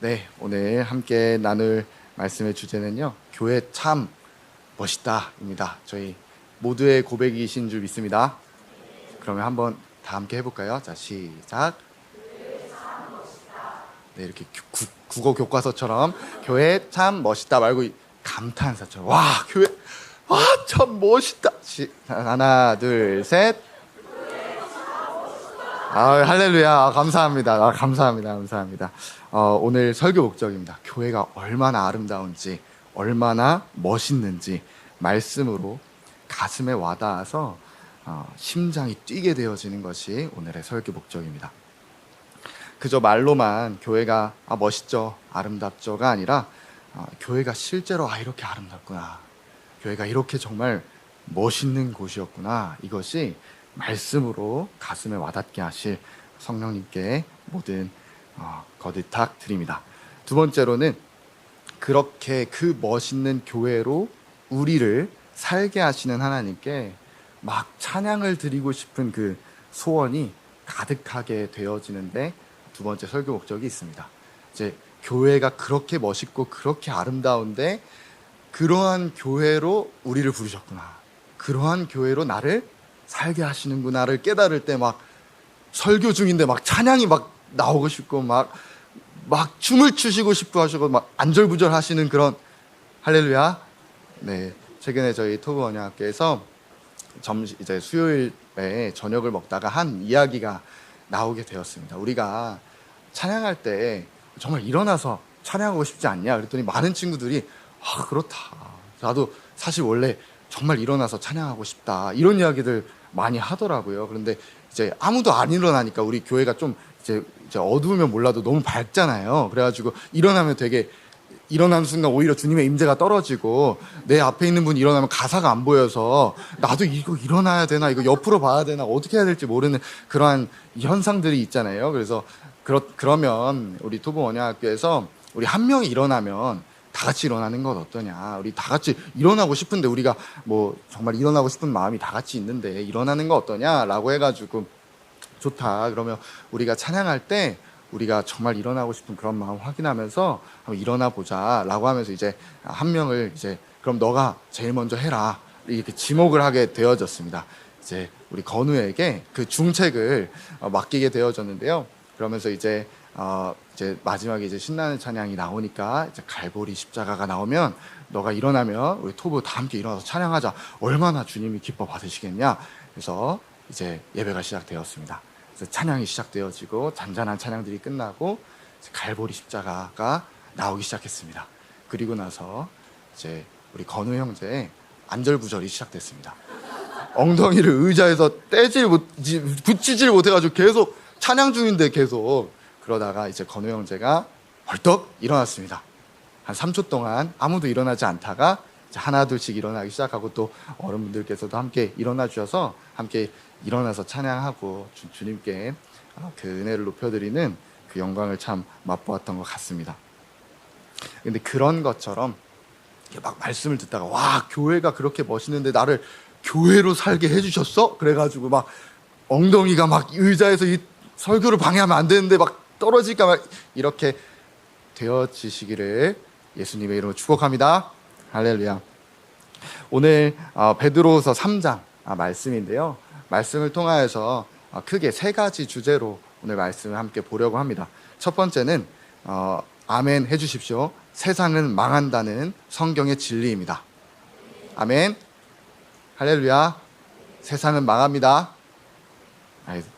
네, 오늘 함께 나눌 말씀의 주제는요, 교회 참 멋있다입니다. 저희 모두의 고백이신 줄 믿습니다. 그러면 한번 다 함께 해볼까요? 자, 시작. 네, 이렇게 국어 교과서처럼 교회 참 멋있다 말고 감탄사처럼 와, 교회 참 멋있다. 하나, 둘, 셋. 할렐루야. 감사합니다. 감사합니다. 오늘 설교 목적입니다. 교회가 얼마나 아름다운지, 얼마나 멋있는지 말씀으로 가슴에 와닿아서 심장이 뛰게 되어지는 것이 오늘의 설교 목적입니다. 그저 말로만 교회가 멋있죠, 아름답죠가 아니라 교회가 실제로 이렇게 아름답구나, 교회가 이렇게 정말 멋있는 곳이었구나, 이것이 말씀으로 가슴에 와닿게 하실 성령님께 모든 거듭탁 드립니다. 두 번째로는 그렇게 그 멋있는 교회로 우리를 살게 하시는 하나님께 막 찬양을 드리고 싶은 그 소원이 가득하게 되어지는데 두 번째 설교 목적이 있습니다. 이제 교회가 그렇게 멋있고 그렇게 아름다운데 그러한 교회로 우리를 부르셨구나, 그러한 교회로 나를 살게 하시는구나를 깨달을 때 막 설교 중인데 막 찬양이 막 나오고 싶고 막 춤을 추시고 싶어 하시고 막 안절부절 하시는 그런, 할렐루야. 네, 최근에 저희 토부 언약학교에서 이제 수요일에 저녁을 먹다가 한 이야기가 나오게 되었습니다. 우리가 찬양할 때 정말 일어나서 찬양하고 싶지 않냐 그랬더니 많은 친구들이 그렇다, 나도 사실 원래 정말 일어나서 찬양하고 싶다, 이런 이야기들 많이 하더라고요. 그런데 이제 아무도 안 일어나니까 우리 교회가 좀 이제 어두우면 몰라도 너무 밝잖아요. 그래가지고 일어나면 되게, 일어나는 순간 오히려 주님의 임재가 떨어지고 내 앞에 있는 분이 일어나면 가사가 안 보여서 나도 이거 일어나야 되나, 이거 옆으로 봐야 되나, 어떻게 해야 될지 모르는 그러한 현상들이 있잖아요. 그래서 그러면 우리 토부 언약학교에서 우리 한 명이 일어나면 다 같이 일어나는 건 어떠냐, 우리 다 같이 일어나고 싶은데, 우리가 뭐 정말 일어나고 싶은 마음이 다 같이 있는데 일어나는 거 어떠냐라고 해가지고 좋다, 그러면 우리가 찬양할 때 우리가 정말 일어나고 싶은 그런 마음 확인하면서 한번 일어나 보자 라고 하면서 이제 한 명을 이제 그럼 너가 제일 먼저 해라, 이렇게 지목을 하게 되어졌습니다. 이제 우리 건우에게 그 중책을 맡기게 되어졌는데요. 그러면서 이제 마지막에 이제 신나는 찬양이 나오니까 이제 갈보리 십자가가 나오면 너가 일어나면 우리 토부 다 함께 일어나서 찬양하자, 얼마나 주님이 기뻐 받으시겠냐. 그래서 이제 예배가 시작되었습니다. 그래서 찬양이 시작되어지고 잔잔한 찬양들이 끝나고 이제 갈보리 십자가가 나오기 시작했습니다. 그리고 나서 이제 우리 건우 형제의 안절부절이 시작됐습니다. 엉덩이를 의자에서 붙이질 못해가지고 계속 찬양 중인데 계속 그러다가 이제 건우 형제가 벌떡 일어났습니다. 한 3초 동안 아무도 일어나지 않다가 이제 하나 둘씩 일어나기 시작하고 또 어른분들께서도 함께 일어나 주셔서 함께 일어나서 찬양하고 주님께 그 은혜를 높여드리는 그 영광을 참 맛보았던 것 같습니다. 근데 그런 것처럼 막 말씀을 듣다가 와, 교회가 그렇게 멋있는데 나를 교회로 살게 해주셨어? 그래가지고 막 엉덩이가 막 의자에서 이 설교를 방해하면 안 되는데 막 떨어질까 막 이렇게 되어지시기를 예수님의 이름으로 축복합니다. 할렐루야. 오늘 베드로후서 3장 말씀인데요. 말씀을 통하여서 크게 세 가지 주제로 오늘 말씀을 함께 보려고 합니다. 첫 번째는 아멘 해주십시오. 세상은 망한다는 성경의 진리입니다. 아멘. 할렐루야. 세상은 망합니다.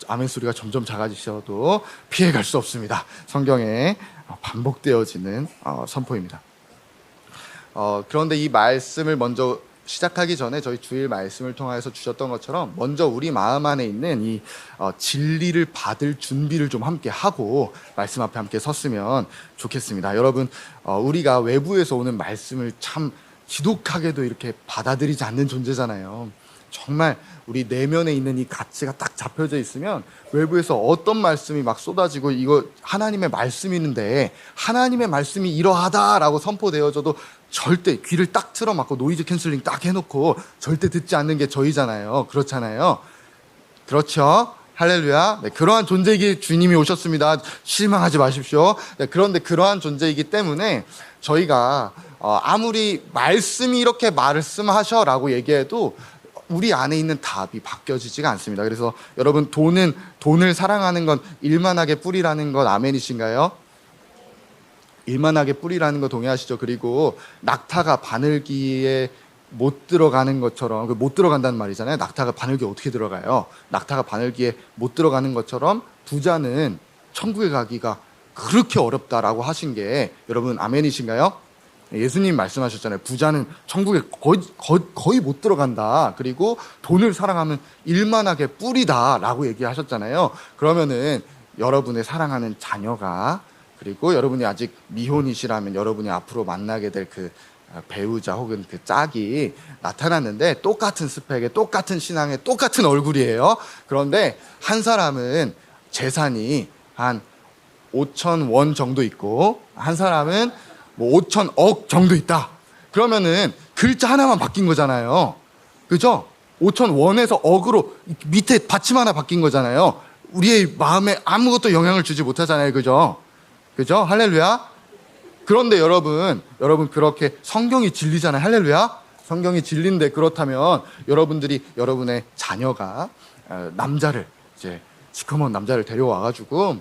아멘 소리가 점점 작아지셔도 피해갈 수 없습니다. 성경에 반복되어지는 선포입니다. 그런데 이 말씀을 먼저 시작하기 전에 저희 주일 말씀을 통해서 주셨던 것처럼 먼저 우리 마음 안에 있는 이 진리를 받을 준비를 좀 함께 하고 말씀 앞에 함께 섰으면 좋겠습니다. 여러분, 우리가 외부에서 오는 말씀을 참 지독하게도 이렇게 받아들이지 않는 존재잖아요. 정말 우리 내면에 있는 이 가치가 딱 잡혀져 있으면 외부에서 어떤 말씀이 막 쏟아지고 이거 하나님의 말씀이는데 하나님의 말씀이 이러하다라고 선포되어져도 절대 귀를 딱 틀어막고 노이즈 캔슬링 딱 해놓고 절대 듣지 않는 게 저희잖아요. 그렇잖아요. 그렇죠? 할렐루야. 네, 그러한 존재이기 주님이 오셨습니다. 실망하지 마십시오. 네, 그런데 그러한 존재이기 때문에 저희가 아무리 말씀이 이렇게 말씀하셔라고 얘기해도 우리 안에 있는 답이 바뀌어지지가 않습니다. 그래서 여러분, 돈을 사랑하는 건 일만하게 뿌리라는 건 아멘이신가요? 일만하게 뿌리라는 거 동의하시죠? 그리고 낙타가 바늘기에 못 들어가는 것처럼, 못 들어간다는 말이잖아요. 낙타가 바늘기에 어떻게 들어가요? 낙타가 바늘기에 못 들어가는 것처럼 부자는 천국에 가기가 그렇게 어렵다라고 하신 게 여러분 아멘이신가요? 예수님 말씀하셨잖아요. 부자는 천국에 거의 못 들어간다. 그리고 돈을 사랑하면 일만하게 뿌리다라고 얘기하셨잖아요. 그러면은 여러분의 사랑하는 자녀가, 그리고 여러분이 아직 미혼이시라면 여러분이 앞으로 만나게 될 그 배우자 혹은 그 짝이 나타났는데 똑같은 스펙에 똑같은 신앙에 똑같은 얼굴이에요. 그런데 한 사람은 재산이 한 5천 원 정도 있고 한 사람은 뭐 5천억 정도 있다. 그러면은 글자 하나만 바뀐 거잖아요. 그죠? 5천 원에서 억으로 밑에 받침 하나 바뀐 거잖아요. 우리의 마음에 아무것도 영향을 주지 못하잖아요. 그죠? 그죠? 할렐루야. 그런데 여러분 그렇게 성경이 진리잖아요. 할렐루야. 성경이 진리인데, 그렇다면 여러분의 자녀가 남자를, 이제 시커먼 남자를 데려와가지고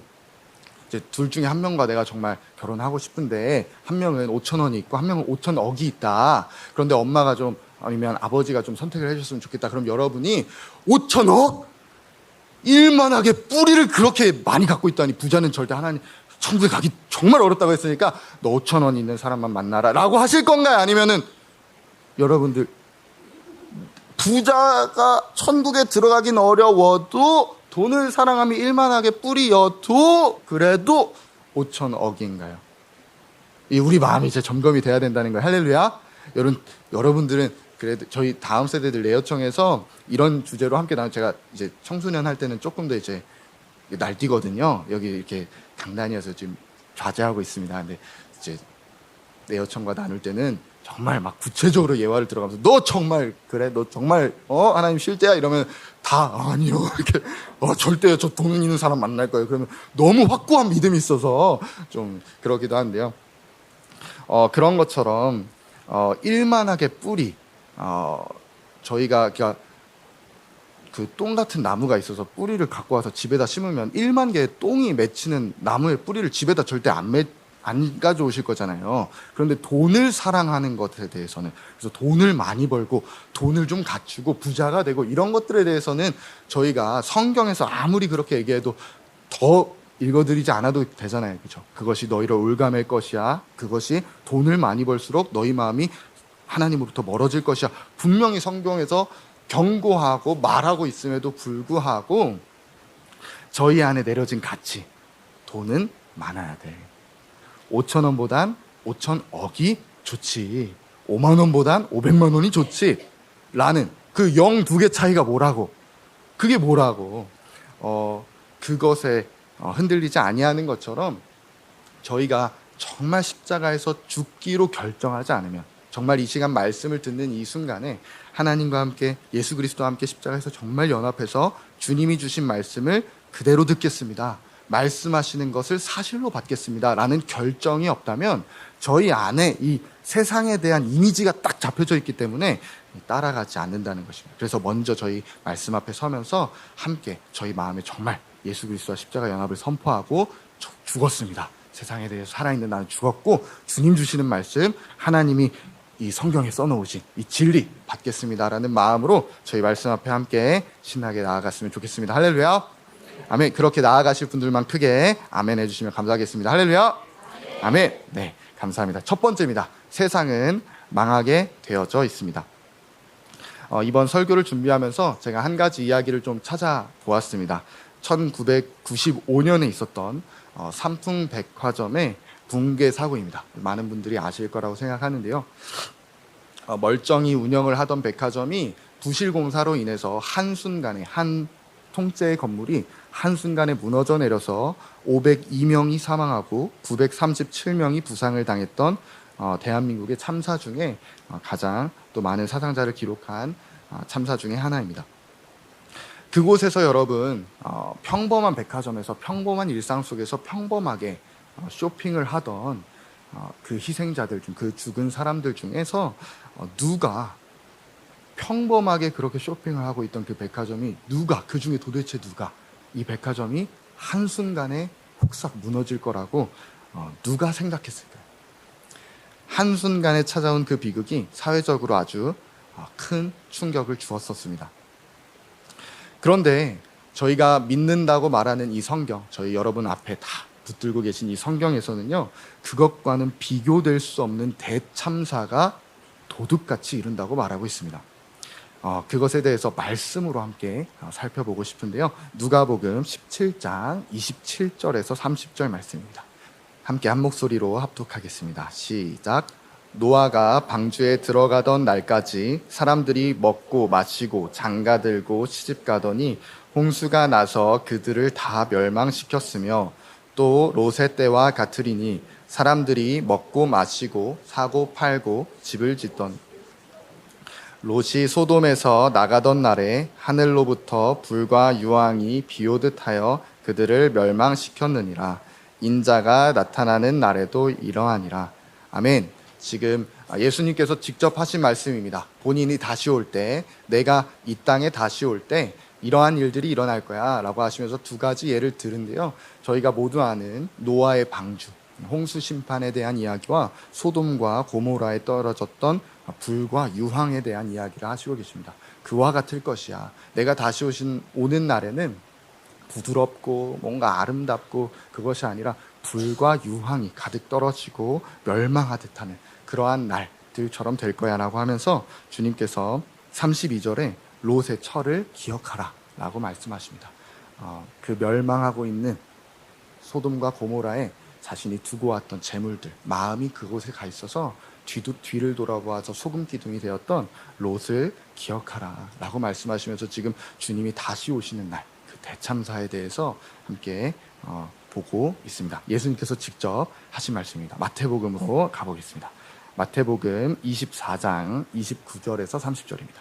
이제 둘 중에 한 명과 내가 정말 결혼하고 싶은데 한 명은 5천 원이 있고 한 명은 5천억이 있다. 그런데 엄마가 좀, 아니면 아버지가 좀 선택을 해줬으면 좋겠다. 그럼 여러분이 5천억? 일만하게 뿌리를 그렇게 많이 갖고 있다니, 부자는 절대 하나님 천국에 가기 정말 어렵다고 했으니까 너 5천 원 있는 사람만 만나라 라고 하실 건가요? 아니면은 여러분들, 부자가 천국에 들어가긴 어려워도 돈을 사랑하며 일만하게 뿌리여도 그래도 5천억인가요? 우리 마음이 이제 점검이 돼야 된다는 거예요. 할렐루야. 여러분들은 그래도 저희 다음 세대들 내요청에서 이런 주제로 함께 제가 이제 청소년 할 때는 조금 더 이제 날뛰거든요. 여기 이렇게 강단이어서 지금 좌제하고 있습니다. 근데 이제 내요청과 나눌 때는 정말 막 구체적으로 예화를 들어가면서 너 정말 그래? 너 정말 하나님 실제야? 이러면 다 아니요. 이렇게 절대요. 저 돈 있는 사람 만날 거예요. 그러면 너무 확고한 믿음이 있어서 좀 그러기도 한데요. 그런 것처럼 일만하게 뿌리, 저희가 그 똥 같은 나무가 있어서 뿌리를 갖고 와서 집에다 심으면 1만 개의 똥이 맺히는 나무의 뿌리를 집에다 절대 안 가져오실 거잖아요. 그런데 돈을 사랑하는 것에 대해서는, 그래서 돈을 많이 벌고 돈을 좀 갖추고 부자가 되고 이런 것들에 대해서는 저희가 성경에서 아무리 그렇게 얘기해도 더 읽어드리지 않아도 되잖아요. 그렇죠? 그것이 너희를 올가맬 것이야. 그것이 돈을 많이 벌수록 너희 마음이 하나님으로부터 멀어질 것이야. 분명히 성경에서 경고하고 말하고 있음에도 불구하고 저희 안에 내려진 가치, 돈은 많아야 돼. 5천 원보단 5천억이 좋지. 5만 원보단 500만 원이 좋지. 라는 그 0 두 개 차이가 뭐라고? 그게 뭐라고? 그것에 흔들리지 아니하는 것처럼 저희가 정말 십자가에서 죽기로 결정하지 않으면, 정말 이 시간 말씀을 듣는 이 순간에 하나님과 함께, 예수 그리스도와 함께 십자가에서 정말 연합해서 주님이 주신 말씀을 그대로 듣겠습니다, 말씀하시는 것을 사실로 받겠습니다 라는 결정이 없다면 저희 안에 이 세상에 대한 이미지가 딱 잡혀져 있기 때문에 따라가지 않는다는 것입니다. 그래서 먼저 저희 말씀 앞에 서면서 함께 저희 마음에 정말 예수 그리스도와 십자가 연합을 선포하고 죽었습니다. 세상에 대해서 살아있는 나는 죽었고 주님 주시는 말씀, 하나님이 이 성경에 써놓으신 이 진리 받겠습니다라는 마음으로 저희 말씀 앞에 함께 신나게 나아갔으면 좋겠습니다. 할렐루야. 아멘. 그렇게 나아가실 분들만 크게 아멘 해주시면 감사하겠습니다. 할렐루야. 아멘. 네, 감사합니다. 첫 번째입니다. 세상은 망하게 되어져 있습니다. 이번 설교를 준비하면서 제가 한 가지 이야기를 좀 찾아보았습니다. 1995년에 있었던 삼풍백화점의 붕괴 사고입니다. 많은 분들이 아실 거라고 생각하는데요. 멀쩡히 운영을 하던 백화점이 부실공사로 인해서 한순간에, 한 통째의 건물이 한순간에 무너져 내려서 502명이 사망하고 937명이 부상을 당했던 대한민국의 참사 중에 가장 또 많은 사상자를 기록한 참사 중에 하나입니다. 그곳에서 여러분 평범한 백화점에서 평범한 일상 속에서 평범하게 쇼핑을 하던 그 희생자들 중, 그 죽은 사람들 중에서 누가 평범하게 그렇게 쇼핑을 하고 있던 그 백화점이 그 중에 도대체 누가 이 백화점이 한순간에 폭삭 무너질 거라고 누가 생각했을까요? 한순간에 찾아온 그 비극이 사회적으로 아주 큰 충격을 주었었습니다. 그런데 저희가 믿는다고 말하는 이 성경, 저희 여러분 앞에 다 붙들고 계신 이 성경에서는요, 그것과는 비교될 수 없는 대참사가 도둑같이 이룬다고 말하고 있습니다. 그것에 대해서 말씀으로 함께 살펴보고 싶은데요, 누가복음 17장 27절에서 30절 말씀입니다. 함께 한 목소리로 합독하겠습니다. 시작. 노아가 방주에 들어가던 날까지 사람들이 먹고 마시고 장가들고 시집가더니 홍수가 나서 그들을 다 멸망시켰으며, 또 롯의 때와 같으리니 사람들이 먹고 마시고 사고 팔고 집을 짓던 롯이 소돔에서 나가던 날에 하늘로부터 불과 유황이 비오듯 하여 그들을 멸망시켰느니라. 인자가 나타나는 날에도 이러하니라. 아멘. 지금 예수님께서 직접 하신 말씀입니다. 본인이 다시 올 때, 내가 이 땅에 다시 올 때 이러한 일들이 일어날 거야 라고 하시면서 두 가지 예를 들은데요, 저희가 모두 아는 노아의 방주, 홍수 심판에 대한 이야기와 소돔과 고모라에 떨어졌던 불과 유황에 대한 이야기를 하시고 계십니다. 그와 같을 것이야. 내가 다시 오는 날에는 부드럽고 뭔가 아름답고 그것이 아니라 불과 유황이 가득 떨어지고 멸망하듯 하는 그러한 날들처럼 될 거야 라고 하면서 주님께서 32절에 롯의 철을 기억하라 라고 말씀하십니다. 그 멸망하고 있는 소돔과 고모라에 자신이 두고 왔던 재물들, 마음이 그곳에 가 있어서 뒤를 돌아보아서 소금 기둥이 되었던 롯을 기억하라 라고 말씀하시면서 지금 주님이 다시 오시는 날, 그 대참사에 대해서 함께 보고 있습니다. 예수님께서 직접 하신 말씀입니다. 마태복음으로 가보겠습니다. 마태복음 24장 29절에서 30절입니다.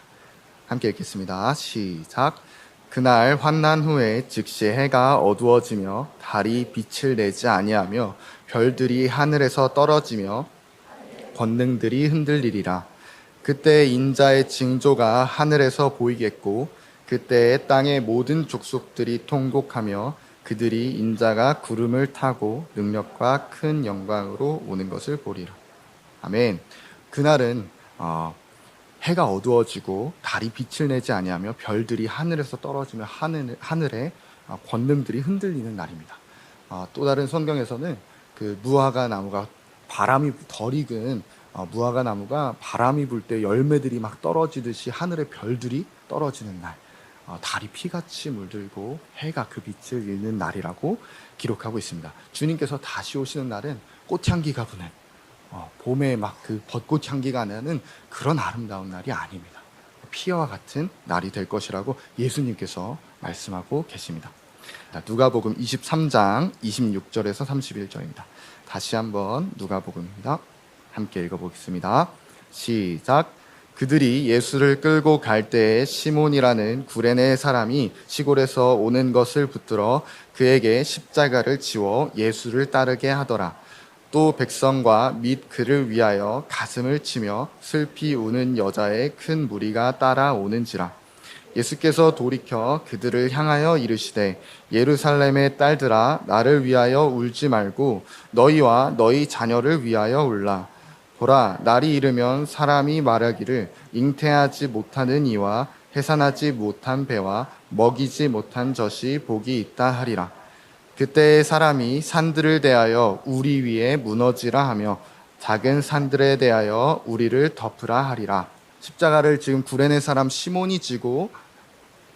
함께 읽겠습니다. 시작. 그날 환난 후에 즉시 해가 어두워지며 달이 빛을 내지 아니하며 별들이 하늘에서 떨어지며 권능들이 흔들리리라. 그때 인자의 징조가 하늘에서 보이겠고 그때 땅의 모든 족속들이 통곡하며 그들이 인자가 구름을 타고 능력과 큰 영광으로 오는 것을 보리라. 아멘. 그날은 해가 어두워지고 달이 빛을 내지 아니하며 별들이 하늘에서 떨어지며 하늘에 권능들이 흔들리는 날입니다. 또 다른 성경에서는 그 무화과 나무가 바람이 덜 익은 무화과 나무가 바람이 불 때 열매들이 막 떨어지듯이 하늘에 별들이 떨어지는 날, 달이 피같이 물들고 해가 그 빛을 잃는 날이라고 기록하고 있습니다. 주님께서 다시 오시는 날은 꽃향기가 부는 봄에 막 그 벚꽃 향기가 나는 그런 아름다운 날이 아닙니다. 피와 같은 날이 될 것이라고 예수님께서 말씀하고 계십니다. 누가복음 23장 26절에서 31절입니다. 다시 한번 누가복음입니다. 함께 읽어보겠습니다. 시작. 그들이 예수를 끌고 갈 때에 시몬이라는 구레네 사람이 시골에서 오는 것을 붙들어 그에게 십자가를 지워 예수를 따르게 하더라. 또 백성과 및 그를 위하여 가슴을 치며 슬피 우는 여자의 큰 무리가 따라오는지라. 예수께서 돌이켜 그들을 향하여 이르시되 예루살렘의 딸들아, 나를 위하여 울지 말고 너희와 너희 자녀를 위하여 울라. 보라, 날이 이르면 사람이 말하기를 잉태하지 못하는 이와 해산하지 못한 배와 먹이지 못한 젖이 복이 있다 하리라. 그때 사람이 산들을 대하여 우리 위에 무너지라 하며 작은 산들에 대하여 우리를 덮으라 하리라. 십자가를 지금 구레네 사람 시몬이 지고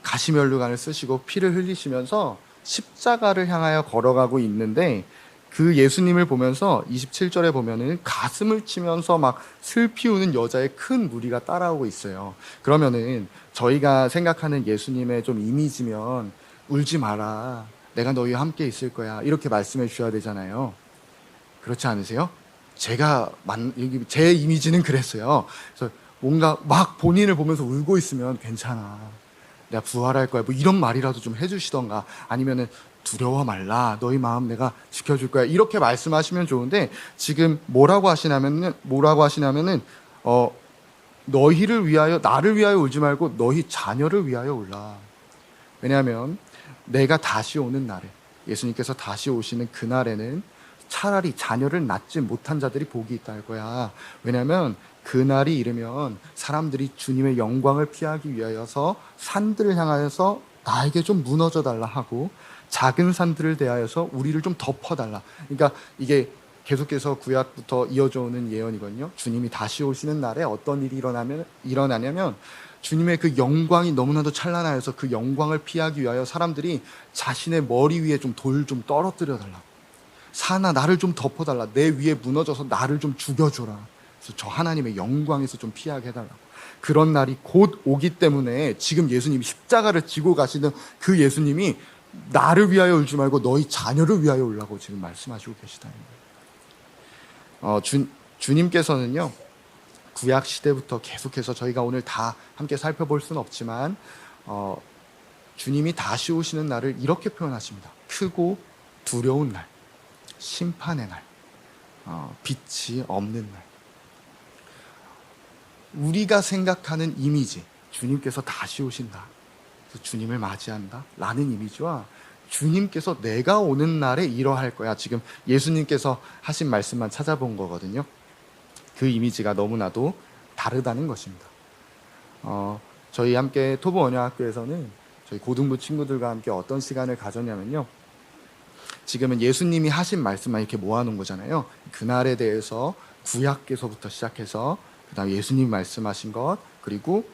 가시면류관을 쓰시고 피를 흘리시면서 십자가를 향하여 걸어가고 있는데, 그 예수님을 보면서 27절에 보면은 가슴을 치면서 막 슬피 우는 여자의 큰 무리가 따라오고 있어요. 그러면은 저희가 생각하는 예수님의 좀 이미지면 울지 마라, 내가 너희와 함께 있을 거야, 이렇게 말씀해 주셔야 되잖아요. 그렇지 않으세요? 제 이미지는 그랬어요. 그래서 뭔가 막 본인을 보면서 울고 있으면 괜찮아, 내가 부활할 거야. 뭐 이런 말이라도 좀 해주시던가, 아니면은 두려워 말라. 너희 마음 내가 지켜줄 거야. 이렇게 말씀하시면 좋은데, 지금 뭐라고 하시냐면은, 너희를 위하여, 나를 위하여 울지 말고 너희 자녀를 위하여 울라. 왜냐하면 내가 다시 오는 날에, 예수님께서 다시 오시는 그날에는 차라리 자녀를 낳지 못한 자들이 복이 있다는 거야. 왜냐하면 그날이 이르면 사람들이 주님의 영광을 피하기 위하여서 산들을 향하여서 나에게 좀 무너져 달라 하고, 작은 산들을 대하여서 우리를 좀 덮어달라. 그러니까 이게 계속해서 구약부터 이어져 오는 예언이거든요. 주님이 다시 오시는 날에 어떤 일이 일어나냐면, 주님의 그 영광이 너무나도 찬란하여서 그 영광을 피하기 위하여 사람들이 자신의 머리 위에 좀 돌 좀 떨어뜨려 달라고. 산아, 나를 좀 덮어달라. 내 위에 무너져서 나를 좀 죽여줘라. 그래서 저 하나님의 영광에서 좀 피하게 해달라고. 그런 날이 곧 오기 때문에 지금 예수님이 십자가를 지고 가시는 그 예수님이 나를 위하여 울지 말고 너희 자녀를 위하여 울라고 지금 말씀하시고 계시다는 거예요. 주님께서는요, 구약 시대부터 계속해서 저희가 오늘 다 함께 살펴볼 수는 없지만, 주님이 다시 오시는 날을 이렇게 표현하십니다. 크고 두려운 날, 심판의 날, 빛이 없는 날. 우리가 생각하는 이미지, 주님께서 다시 오신다, 주님을 맞이한다 라는 이미지와, 주님께서 내가 오는 날에 이러할 거야, 지금 예수님께서 하신 말씀만 찾아본 거거든요. 그 이미지가 너무나도 다르다는 것입니다. 저희 함께 토부 언약학교에서는 저희 고등부 친구들과 함께 어떤 시간을 가졌냐면요, 지금은 예수님이 하신 말씀만 이렇게 모아놓은 거잖아요. 그날에 대해서 구약에서부터 시작해서 그다음 예수님이 말씀하신 것, 그리고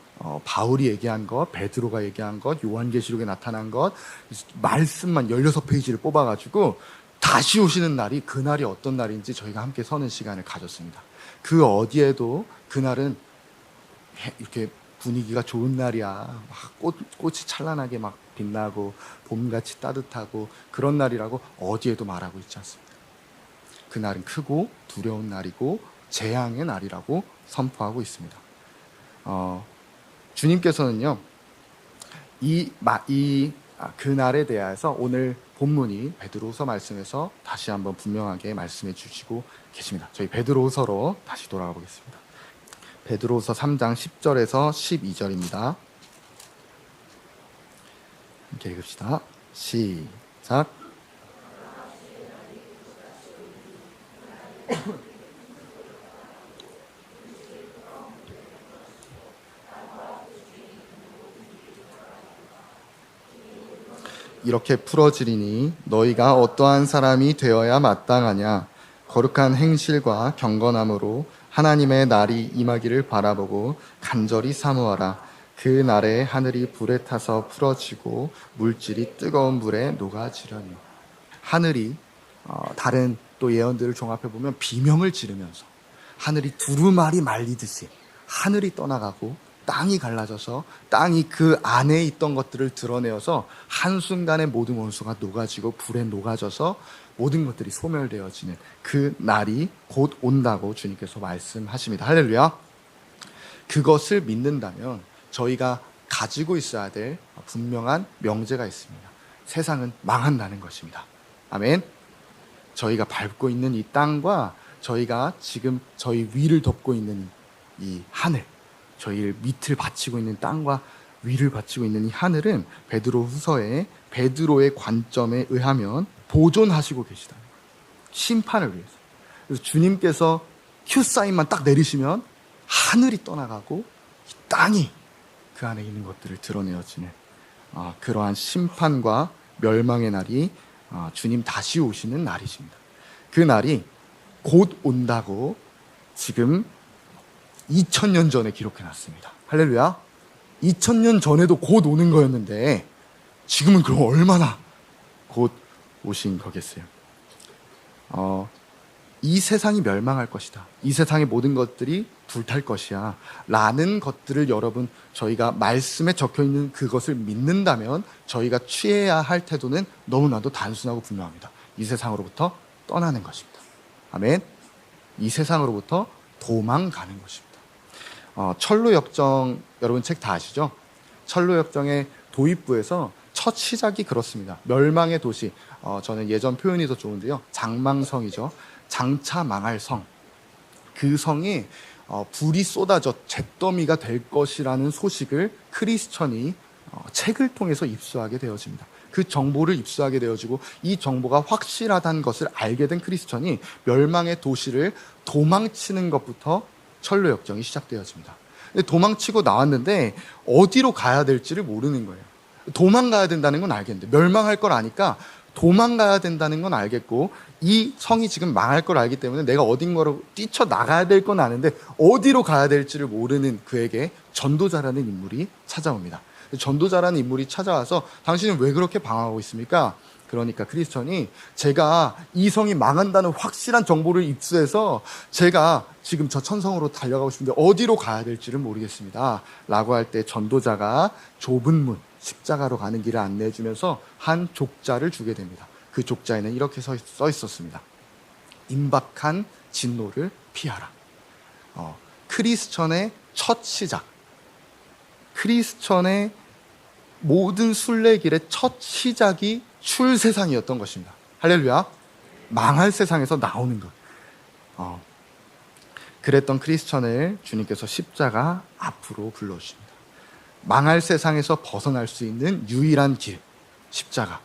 바울이 얘기한 것, 베드로가 얘기한 것, 요한계시록에 나타난 것, 말씀만 16페이지를 뽑아가지고 다시 오시는 날이, 그날이 어떤 날인지 저희가 함께 서는 시간을 가졌습니다. 그 어디에도 그날은 이렇게 분위기가 좋은 날이야, 막 꽃이 찬란하게 막 빛나고 봄같이 따뜻하고 그런 날이라고 어디에도 말하고 있지 않습니다. 그날은 크고 두려운 날이고 재앙의 날이라고 선포하고 있습니다. 주님께서는요, 그날에 대해서 오늘 본문이 베드로후서 말씀에서 다시 한번 분명하게 말씀해 주시고 계십니다. 저희 베드로후서로 다시 돌아가 보겠습니다. 베드로후서 3장 10절에서 12절입니다. 함께 읽읍시다. 시작. 이렇게 풀어지리니 너희가 어떠한 사람이 되어야 마땅하냐. 거룩한 행실과 경건함으로 하나님의 날이 임하기를 바라보고 간절히 사모하라. 그 날에 하늘이 불에 타서 풀어지고 물질이 뜨거운 물에 녹아지려니. 하늘이 다른 또 예언들을 종합해 보면 비명을 지르면서 하늘이 두루마리 말리듯이 하늘이 떠나가고 땅이 갈라져서 땅이 그 안에 있던 것들을 드러내어서 한순간에 모든 원수가 녹아지고 불에 녹아져서 모든 것들이 소멸되어지는 그 날이 곧 온다고 주님께서 말씀하십니다. 할렐루야. 그것을 믿는다면 저희가 가지고 있어야 될 분명한 명제가 있습니다. 세상은 망한다는 것입니다. 아멘. 저희가 밟고 있는 이 땅과 저희가 지금 저희 위를 덮고 있는 이 하늘, 저희 밑을 받치고 있는 땅과 위를 받치고 있는 이 하늘은 베드로 후서에 베드로의 관점에 의하면 보존하시고 계시다는 거예요. 심판을 위해서. 그래서 주님께서 큐 사인만 딱 내리시면 하늘이 떠나가고 이 땅이 그 안에 있는 것들을 드러내어지는 그러한 심판과 멸망의 날이 주님 다시 오시는 날이십니다. 그 날이 곧 온다고 지금 2000년 전에 기록해놨습니다. 할렐루야. 2000년 전에도 곧 오는 거였는데 지금은 그럼 얼마나 곧 오신 거겠어요. 이 세상이 멸망할 것이다, 이 세상의 모든 것들이 불탈 것이야 라는 것들을 여러분, 저희가 말씀에 적혀있는 그것을 믿는다면 저희가 취해야 할 태도는 너무나도 단순하고 분명합니다. 이 세상으로부터 떠나는 것입니다. 아멘. 이 세상으로부터 도망가는 것입니다. 철로역정, 여러분 책 다 아시죠? 철로역정의 도입부에서 첫 시작이 그렇습니다. 멸망의 도시, 저는 예전 표현이 더 좋은데요. 장망성이죠. 장차 망할 성. 그 성이 불이 쏟아져 잿더미가 될 것이라는 소식을 크리스천이 책을 통해서 입수하게 되어집니다. 그 정보를 입수하게 되어지고 이 정보가 확실하다는 것을 알게 된 크리스천이 멸망의 도시를 도망치는 것부터 철로 역정이 시작되어집니다. 근데 도망치고 나왔는데 어디로 가야 될지를 모르는 거예요. 도망가야 된다는 건 알겠는데, 멸망할 걸 아니까 도망가야 된다는 건 알겠고, 이 성이 지금 망할 걸 알기 때문에 내가 어딘가로 뛰쳐나가야 될 건 아는데 어디로 가야 될지를 모르는 그에게 전도자라는 인물이 찾아옵니다. 전도자라는 인물이 찾아와서 당신은 왜 그렇게 방황하고 있습니까? 그러니까 크리스천이 제가 이 성이 망한다는 확실한 정보를 입수해서 제가 지금 저 천성으로 달려가고 싶은데 어디로 가야 될지를 모르겠습니다 라고 할 때 전도자가 좁은 문, 십자가로 가는 길을 안내해 주면서 한 족자를 주게 됩니다. 그 족자에는 이렇게 써 있었습니다. 임박한 진노를 피하라. 크리스천의 첫 시작, 크리스천의 모든 순례길의 첫 시작이 출세상이었던 것입니다. 할렐루야. 망할 세상에서 나오는 것. 그랬던 크리스천을 주님께서 십자가 앞으로 불러주십니다. 망할 세상에서 벗어날 수 있는 유일한 길, 십자가.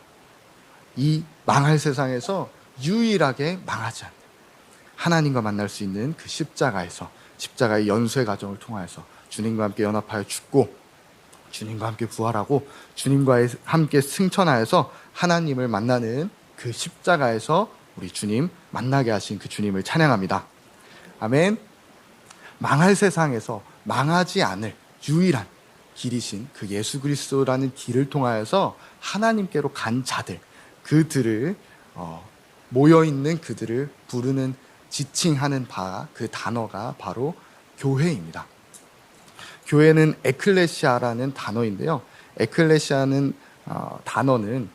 이 망할 세상에서 유일하게 망하지 않는 하나님과 만날 수 있는 그 십자가에서, 십자가의 연쇄 과정을 통하여서 주님과 함께 연합하여 죽고 주님과 함께 부활하고 주님과 함께 승천하여서 하나님을 만나는 그 십자가에서 우리 주님 만나게 하신 그 주님을 찬양합니다. 아멘. 망할 세상에서 망하지 않을 유일한 길이신 그 예수 그리스도라는 길을 통하여서 하나님께로 간 자들, 그들을 모여있는 그들을 부르는, 지칭하는 바, 그 단어가 바로 교회입니다. 교회는 에클레시아라는 단어인데요. 에클레시아는 단어는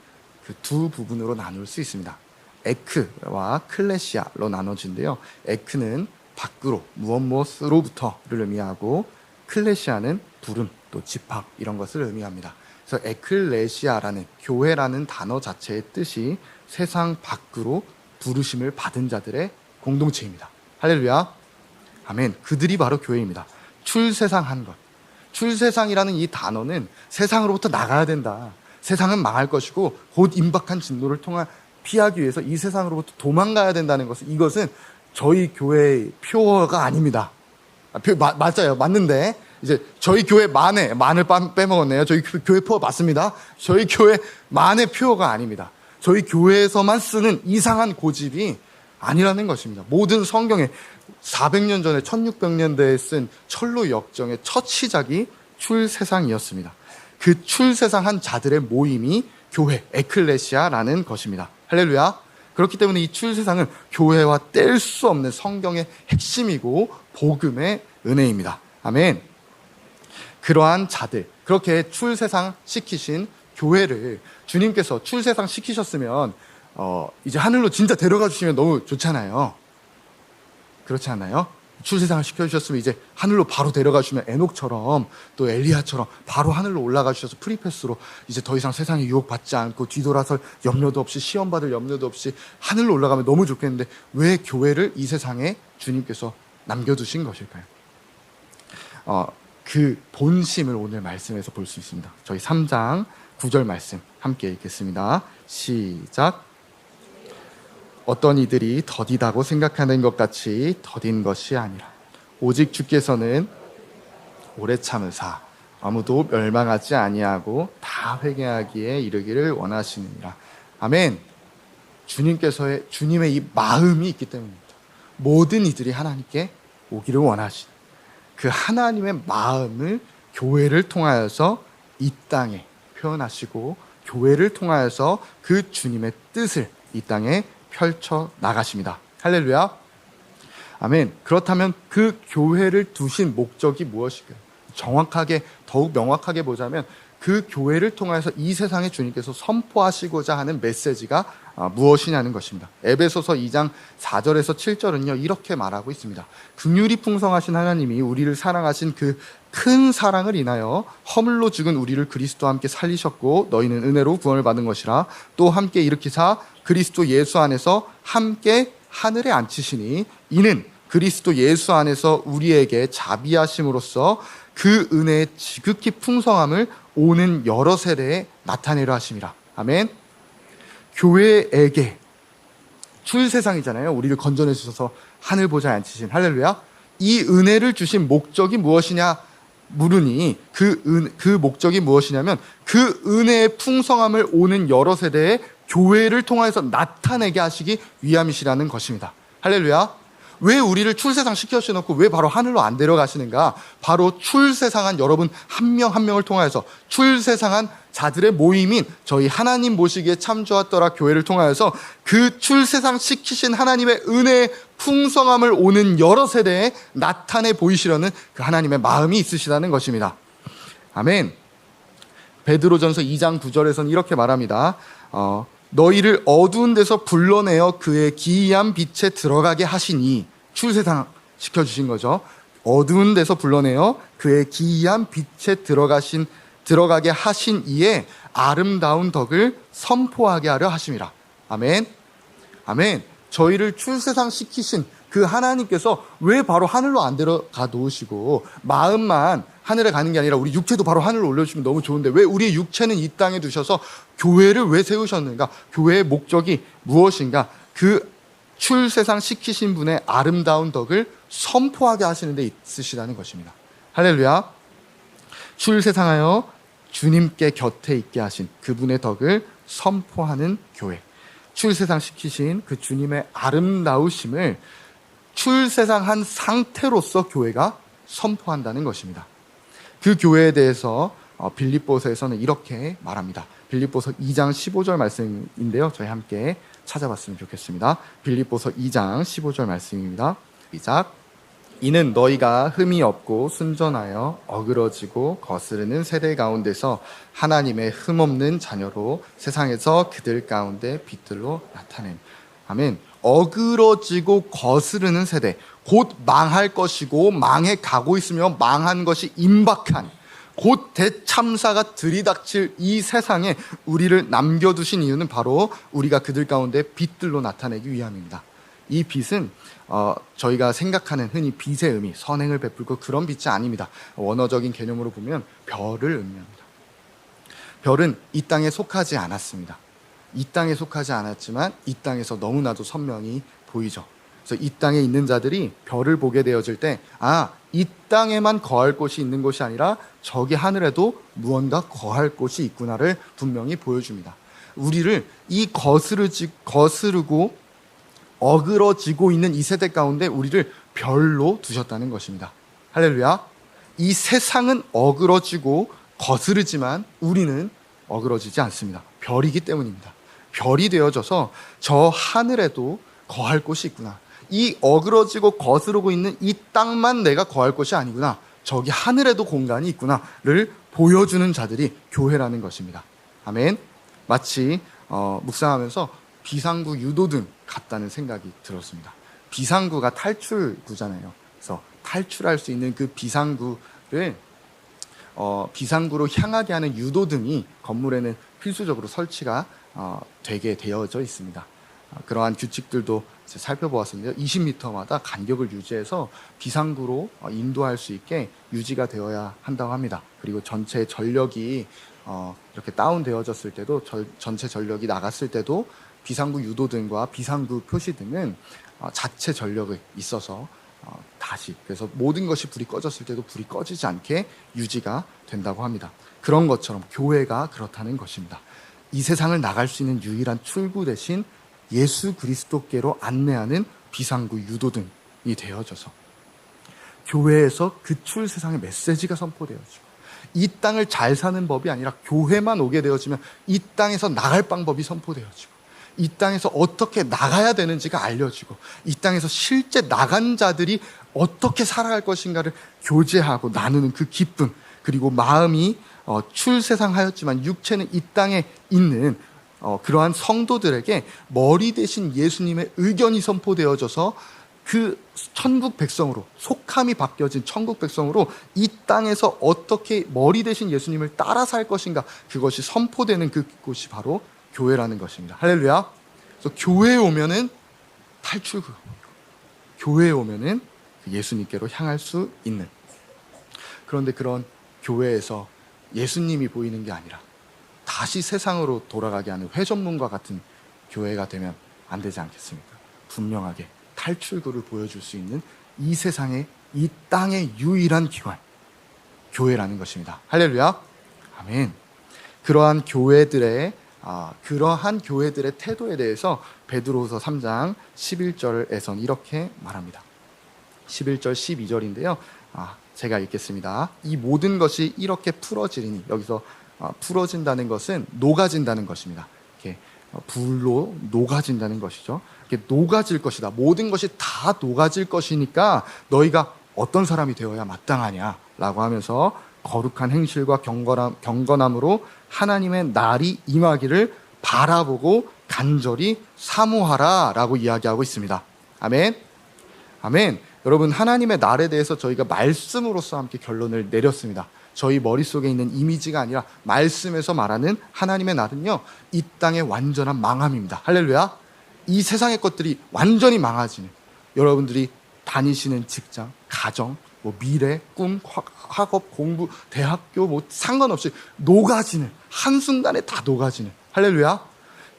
그 두 부분으로 나눌 수 있습니다. 에크와 클레시아로 나눠진데요. 에크는 밖으로, 무엇으로부터를 의미하고, 클레시아는 부름, 또 집합, 이런 것을 의미합니다. 그래서 에클레시아라는, 교회라는 단어 자체의 뜻이 세상 밖으로 부르심을 받은 자들의 공동체입니다. 할렐루야. 아멘. 그들이 바로 교회입니다. 출세상한 것. 출세상이라는 이 단어는 세상으로부터 나가야 된다. 세상은 망할 것이고 곧 임박한 진노를 통해 피하기 위해서 이 세상으로부터 도망가야 된다는 것은, 이것은 저희 교회의 표어가 아닙니다. 맞아요. 맞는데 이제 저희 교회 만을 빼먹었네요. 저희 교회 표어 맞습니다. 저희 교회 만의 표어가 아닙니다. 저희 교회에서만 쓰는 이상한 고집이 아니라는 것입니다. 모든 성경에 400년 전에 1600년대에 쓴 철로 역정의 첫 시작이 출세상이었습니다. 그 출세상한 자들의 모임이 교회, 에클레시아라는 것입니다. 할렐루야. 그렇기 때문에 이 출세상은 교회와 뗄 수 없는 성경의 핵심이고 복음의 은혜입니다. 아멘. 그러한 자들, 그렇게 출세상 시키신 교회를 주님께서 출세상 시키셨으면 이제 하늘로 진짜 데려가 주시면 너무 좋잖아요. 그렇지 않나요? 출세상을 시켜주셨으면 이제 하늘로 바로 데려가 주시면 에녹처럼, 또 엘리야처럼 바로 하늘로 올라가 주셔서 프리패스로 이제 더 이상 세상에 유혹받지 않고 뒤돌아설 염려도 없이, 시험받을 염려도 없이 하늘로 올라가면 너무 좋겠는데, 왜 교회를 이 세상에 주님께서 남겨두신 것일까요? 그 본심을 오늘 말씀에서 볼 수 있습니다. 저희 3장 9절 말씀 함께 읽겠습니다. 시작. 어떤 이들이 더디다고 생각하는 것 같이 더딘 것이 아니라 오직 주께서는 오래 참으사 아무도 멸망하지 아니하고 다 회개하기에 이르기를 원하시느니라. 아멘. 주님의 이 마음이 있기 때문입니다. 모든 이들이 하나님께 오기를 원하시는 그 하나님의 마음을 교회를 통하여서 이 땅에 표현하시고, 교회를 통하여서 그 주님의 뜻을 이 땅에 펼쳐 나가십니다. 할렐루야. 아멘. 그렇다면 그 교회를 두신 목적이 무엇일까요? 정확하게, 더욱 명확하게 보자면 그 교회를 통해서 이 세상에 주님께서 선포하시고자 하는 메시지가 무엇이냐는 것입니다. 에베소서 2장 4절에서 7절은요 이렇게 말하고 있습니다. 긍휼이 풍성하신 하나님이 우리를 사랑하신 그 큰 사랑을 인하여 허물로 죽은 우리를 그리스도와 함께 살리셨고 너희는 은혜로 구원을 받은 것이라. 또 함께 일으키사 그리스도 예수 안에서 함께 하늘에 앉히시니 이는 그리스도 예수 안에서 우리에게 자비하심으로써 그 은혜의 지극히 풍성함을 오는 여러 세대에 나타내려 하심이라. 아멘. 교회에게 출세상이잖아요. 우리를 건져내 주셔서 하늘 보좌에 앉히신, 할렐루야. 이 은혜를 주신 목적이 무엇이냐 물으니 그 목적이 무엇이냐면 그 은혜의 풍성함을 오는 여러 세대에 교회를 통해서 나타내게 하시기 위함이시라는 것입니다. 할렐루야. 왜 우리를 출세상 시켜주셔놓고 왜 바로 하늘로 안 데려가시는가? 바로 출세상한 여러분 한 명 한 명을 통하여서, 출세상한 자들의 모임인 저희 하나님 모시기에 참조하더라 교회를 통하여서 그 출세상 시키신 하나님의 은혜의 풍성함을 오는 여러 세대에 나타내 보이시려는 그 하나님의 마음이 있으시다는 것입니다. 아멘. 베드로전서 2장 9절에서는 이렇게 말합니다. 너희를 어두운 데서 불러내어 그의 기이한 빛에 들어가게 하시니, 출세상 시켜주신 거죠. 어두운 데서 불러내어 그의 기이한 빛에 들어가게 하신 이에 아름다운 덕을 선포하게 하려 하심이라. 아멘. 아멘. 저희를 출세상 시키신 그 하나님께서 왜 바로 하늘로 안 데려가 놓으시고 마음만 하늘에 가는 게 아니라 우리 육체도 바로 하늘로 올려주시면 너무 좋은데 왜 우리의 육체는 이 땅에 두셔서 교회를 왜 세우셨는가? 교회의 목적이 무엇인가? 그 출세상 시키신 분의 아름다운 덕을 선포하게 하시는 데 있으시다는 것입니다. 할렐루야. 출세상하여 주님께 곁에 있게 하신 그분의 덕을 선포하는 교회, 출세상 시키신 그 주님의 아름다우심을 출세상한 상태로서 교회가 선포한다는 것입니다. 그 교회에 대해서 빌립보서에서는 이렇게 말합니다. 빌립보서 2장 15절 말씀인데요, 저희 함께 찾아봤으면 좋겠습니다. 빌립보서 2장 15절 말씀입니다. 시작. 이는 너희가 흠이 없고 순전하여 어그러지고 거스르는 세대 가운데서 하나님의 흠없는 자녀로 세상에서 그들 가운데 빛들로 나타냄. 아멘. 어그러지고 거스르는 세대, 곧 망할 것이고 망해 가고 있으며 망한 것이 임박한, 곧 대참사가 들이닥칠 이 세상에 우리를 남겨두신 이유는 바로 우리가 그들 가운데 빛들로 나타내기 위함입니다. 이 빛은 저희가 생각하는 흔히 빛의 의미, 선행을 베풀고 그런 빛이 아닙니다. 원어적인 개념으로 보면 별을 의미합니다. 별은 이 땅에 속하지 않았습니다. 이 땅에 속하지 않았지만 이 땅에서 너무나도 선명히 보이죠. 그래서 이 땅에 있는 자들이 별을 보게 되어질 때, 이 땅에만 거할 곳이 있는 곳이 아니라 저기 하늘에도 무언가 거할 곳이 있구나를 분명히 보여줍니다. 우리를 이 거스르고 어그러지고 있는 이 세대 가운데 우리를 별로 두셨다는 것입니다. 할렐루야. 이 세상은 어그러지고 거스르지만 우리는 어그러지지 않습니다. 별이기 때문입니다. 별이 되어져서 저 하늘에도 거할 곳이 있구나. 이 어그러지고 거스르고 있는 이 땅만 내가 거할 곳이 아니구나. 저기 하늘에도 공간이 있구나를 보여주는 자들이 교회라는 것입니다. 아멘. 마치 묵상하면서 비상구 유도등 같다는 생각이 들었습니다. 비상구가 탈출구잖아요. 그래서 탈출할 수 있는 그 비상구를 비상구로 향하게 하는 유도등이 건물에는 필수적으로 설치가 되게 되어져 있습니다. 그러한 규칙들도 살펴보았는데요. 20m마다 간격을 유지해서 비상구로 인도할 수 있게 유지가 되어야 한다고 합니다. 그리고 전체 전력이 이렇게 다운되어졌을 때도, 전체 전력이 나갔을 때도 비상구 유도등과 비상구 표시등은 자체 전력이 있어서 다시, 그래서 모든 것이 불이 꺼졌을 때도 불이 꺼지지 않게 유지가 된다고 합니다. 그런 것처럼 교회가 그렇다는 것입니다. 이 세상을 나갈 수 있는 유일한 출구 대신 예수 그리스도께로 안내하는 비상구 유도등이 되어져서 교회에서 그 출세상의 메시지가 선포되어지고, 이 땅을 잘 사는 법이 아니라 교회만 오게 되어지면 이 땅에서 나갈 방법이 선포되어지고, 이 땅에서 어떻게 나가야 되는지가 알려지고, 이 땅에서 실제 나간 자들이 어떻게 살아갈 것인가를 교제하고 나누는 그 기쁨, 그리고 마음이 출세상하였지만 육체는 이 땅에 있는 그러한 성도들에게 머리 대신 예수님의 의견이 선포되어져서 그 천국 백성으로, 속함이 바뀌어진 천국 백성으로 이 땅에서 어떻게 머리 대신 예수님을 따라 살 것인가, 그것이 선포되는 그곳이 바로 교회라는 것입니다. 할렐루야. 그래서 교회에 오면은 탈출구, 교회에 오면은 예수님께로 향할 수 있는, 그런데 그런 교회에서 예수님이 보이는 게 아니라 다시 세상으로 돌아가게 하는 회전문과 같은 교회가 되면 안 되지 않겠습니까? 분명하게 탈출구를 보여줄 수 있는 이 세상의, 이 땅의 유일한 기관, 교회라는 것입니다. 할렐루야. 아멘. 그러한 교회들의 태도에 대해서 베드로후서 3장 11절에선 이렇게 말합니다. 11절 12절인데요. 제가 읽겠습니다. 이 모든 것이 이렇게 풀어지리니, 여기서 풀어진다는 것은 녹아진다는 것입니다. 이렇게 불로 녹아진다는 것이죠. 이렇게 녹아질 것이다. 모든 것이 다 녹아질 것이니까 너희가 어떤 사람이 되어야 마땅하냐라고 하면서 거룩한 행실과 경건함으로 하나님의 날이 임하기를 바라보고 간절히 사모하라라고 이야기하고 있습니다. 아멘. 아멘. 여러분, 하나님의 날에 대해서 저희가 말씀으로서 함께 결론을 내렸습니다. 저희 머릿속에 있는 이미지가 아니라 말씀에서 말하는 하나님의 날은요, 이 땅의 완전한 망함입니다. 할렐루야. 이 세상의 것들이 완전히 망하지는, 여러분들이 다니시는 직장, 가정, 미래, 꿈, 학업, 공부, 대학교 상관없이 녹아지는, 한순간에 다 녹아지는, 할렐루야.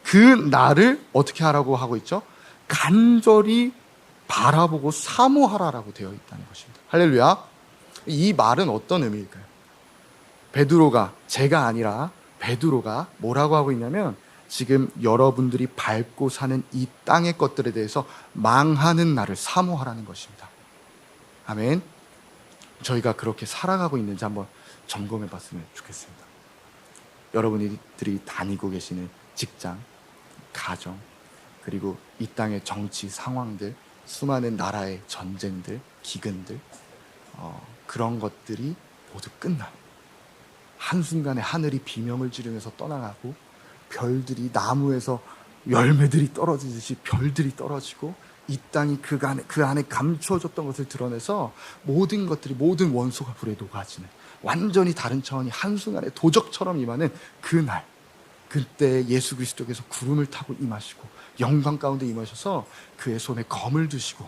그 날을 어떻게 하라고 하고 있죠? 간절히 바라보고 사모하라라고 되어 있다는 것입니다. 할렐루야. 이 말은 어떤 의미일까요? 베드로가, 제가 아니라 베드로가 뭐라고 하고 있냐면, 지금 여러분들이 밟고 사는 이 땅의 것들에 대해서 망하는 날을 사모하라는 것입니다. 아멘. 저희가 그렇게 살아가고 있는지 한번 점검해 봤으면 좋겠습니다. 여러분들이 다니고 계시는 직장, 가정, 그리고 이 땅의 정치 상황들, 수많은 나라의 전쟁들, 기근들, 그런 것들이 모두 끝나, 한순간에 하늘이 비명을 지르면서 떠나가고, 별들이, 나무에서 열매들이 떨어지듯이 별들이 떨어지고, 이 땅이 그 안에 감추어졌던 것을 드러내서 모든 것들이, 모든 원소가 불에 녹아지는, 완전히 다른 차원이 한순간에 도적처럼 임하는 그날, 그때 예수 그리스도께서 구름을 타고 임하시고 영광 가운데 임하셔서 그의 손에 검을 드시고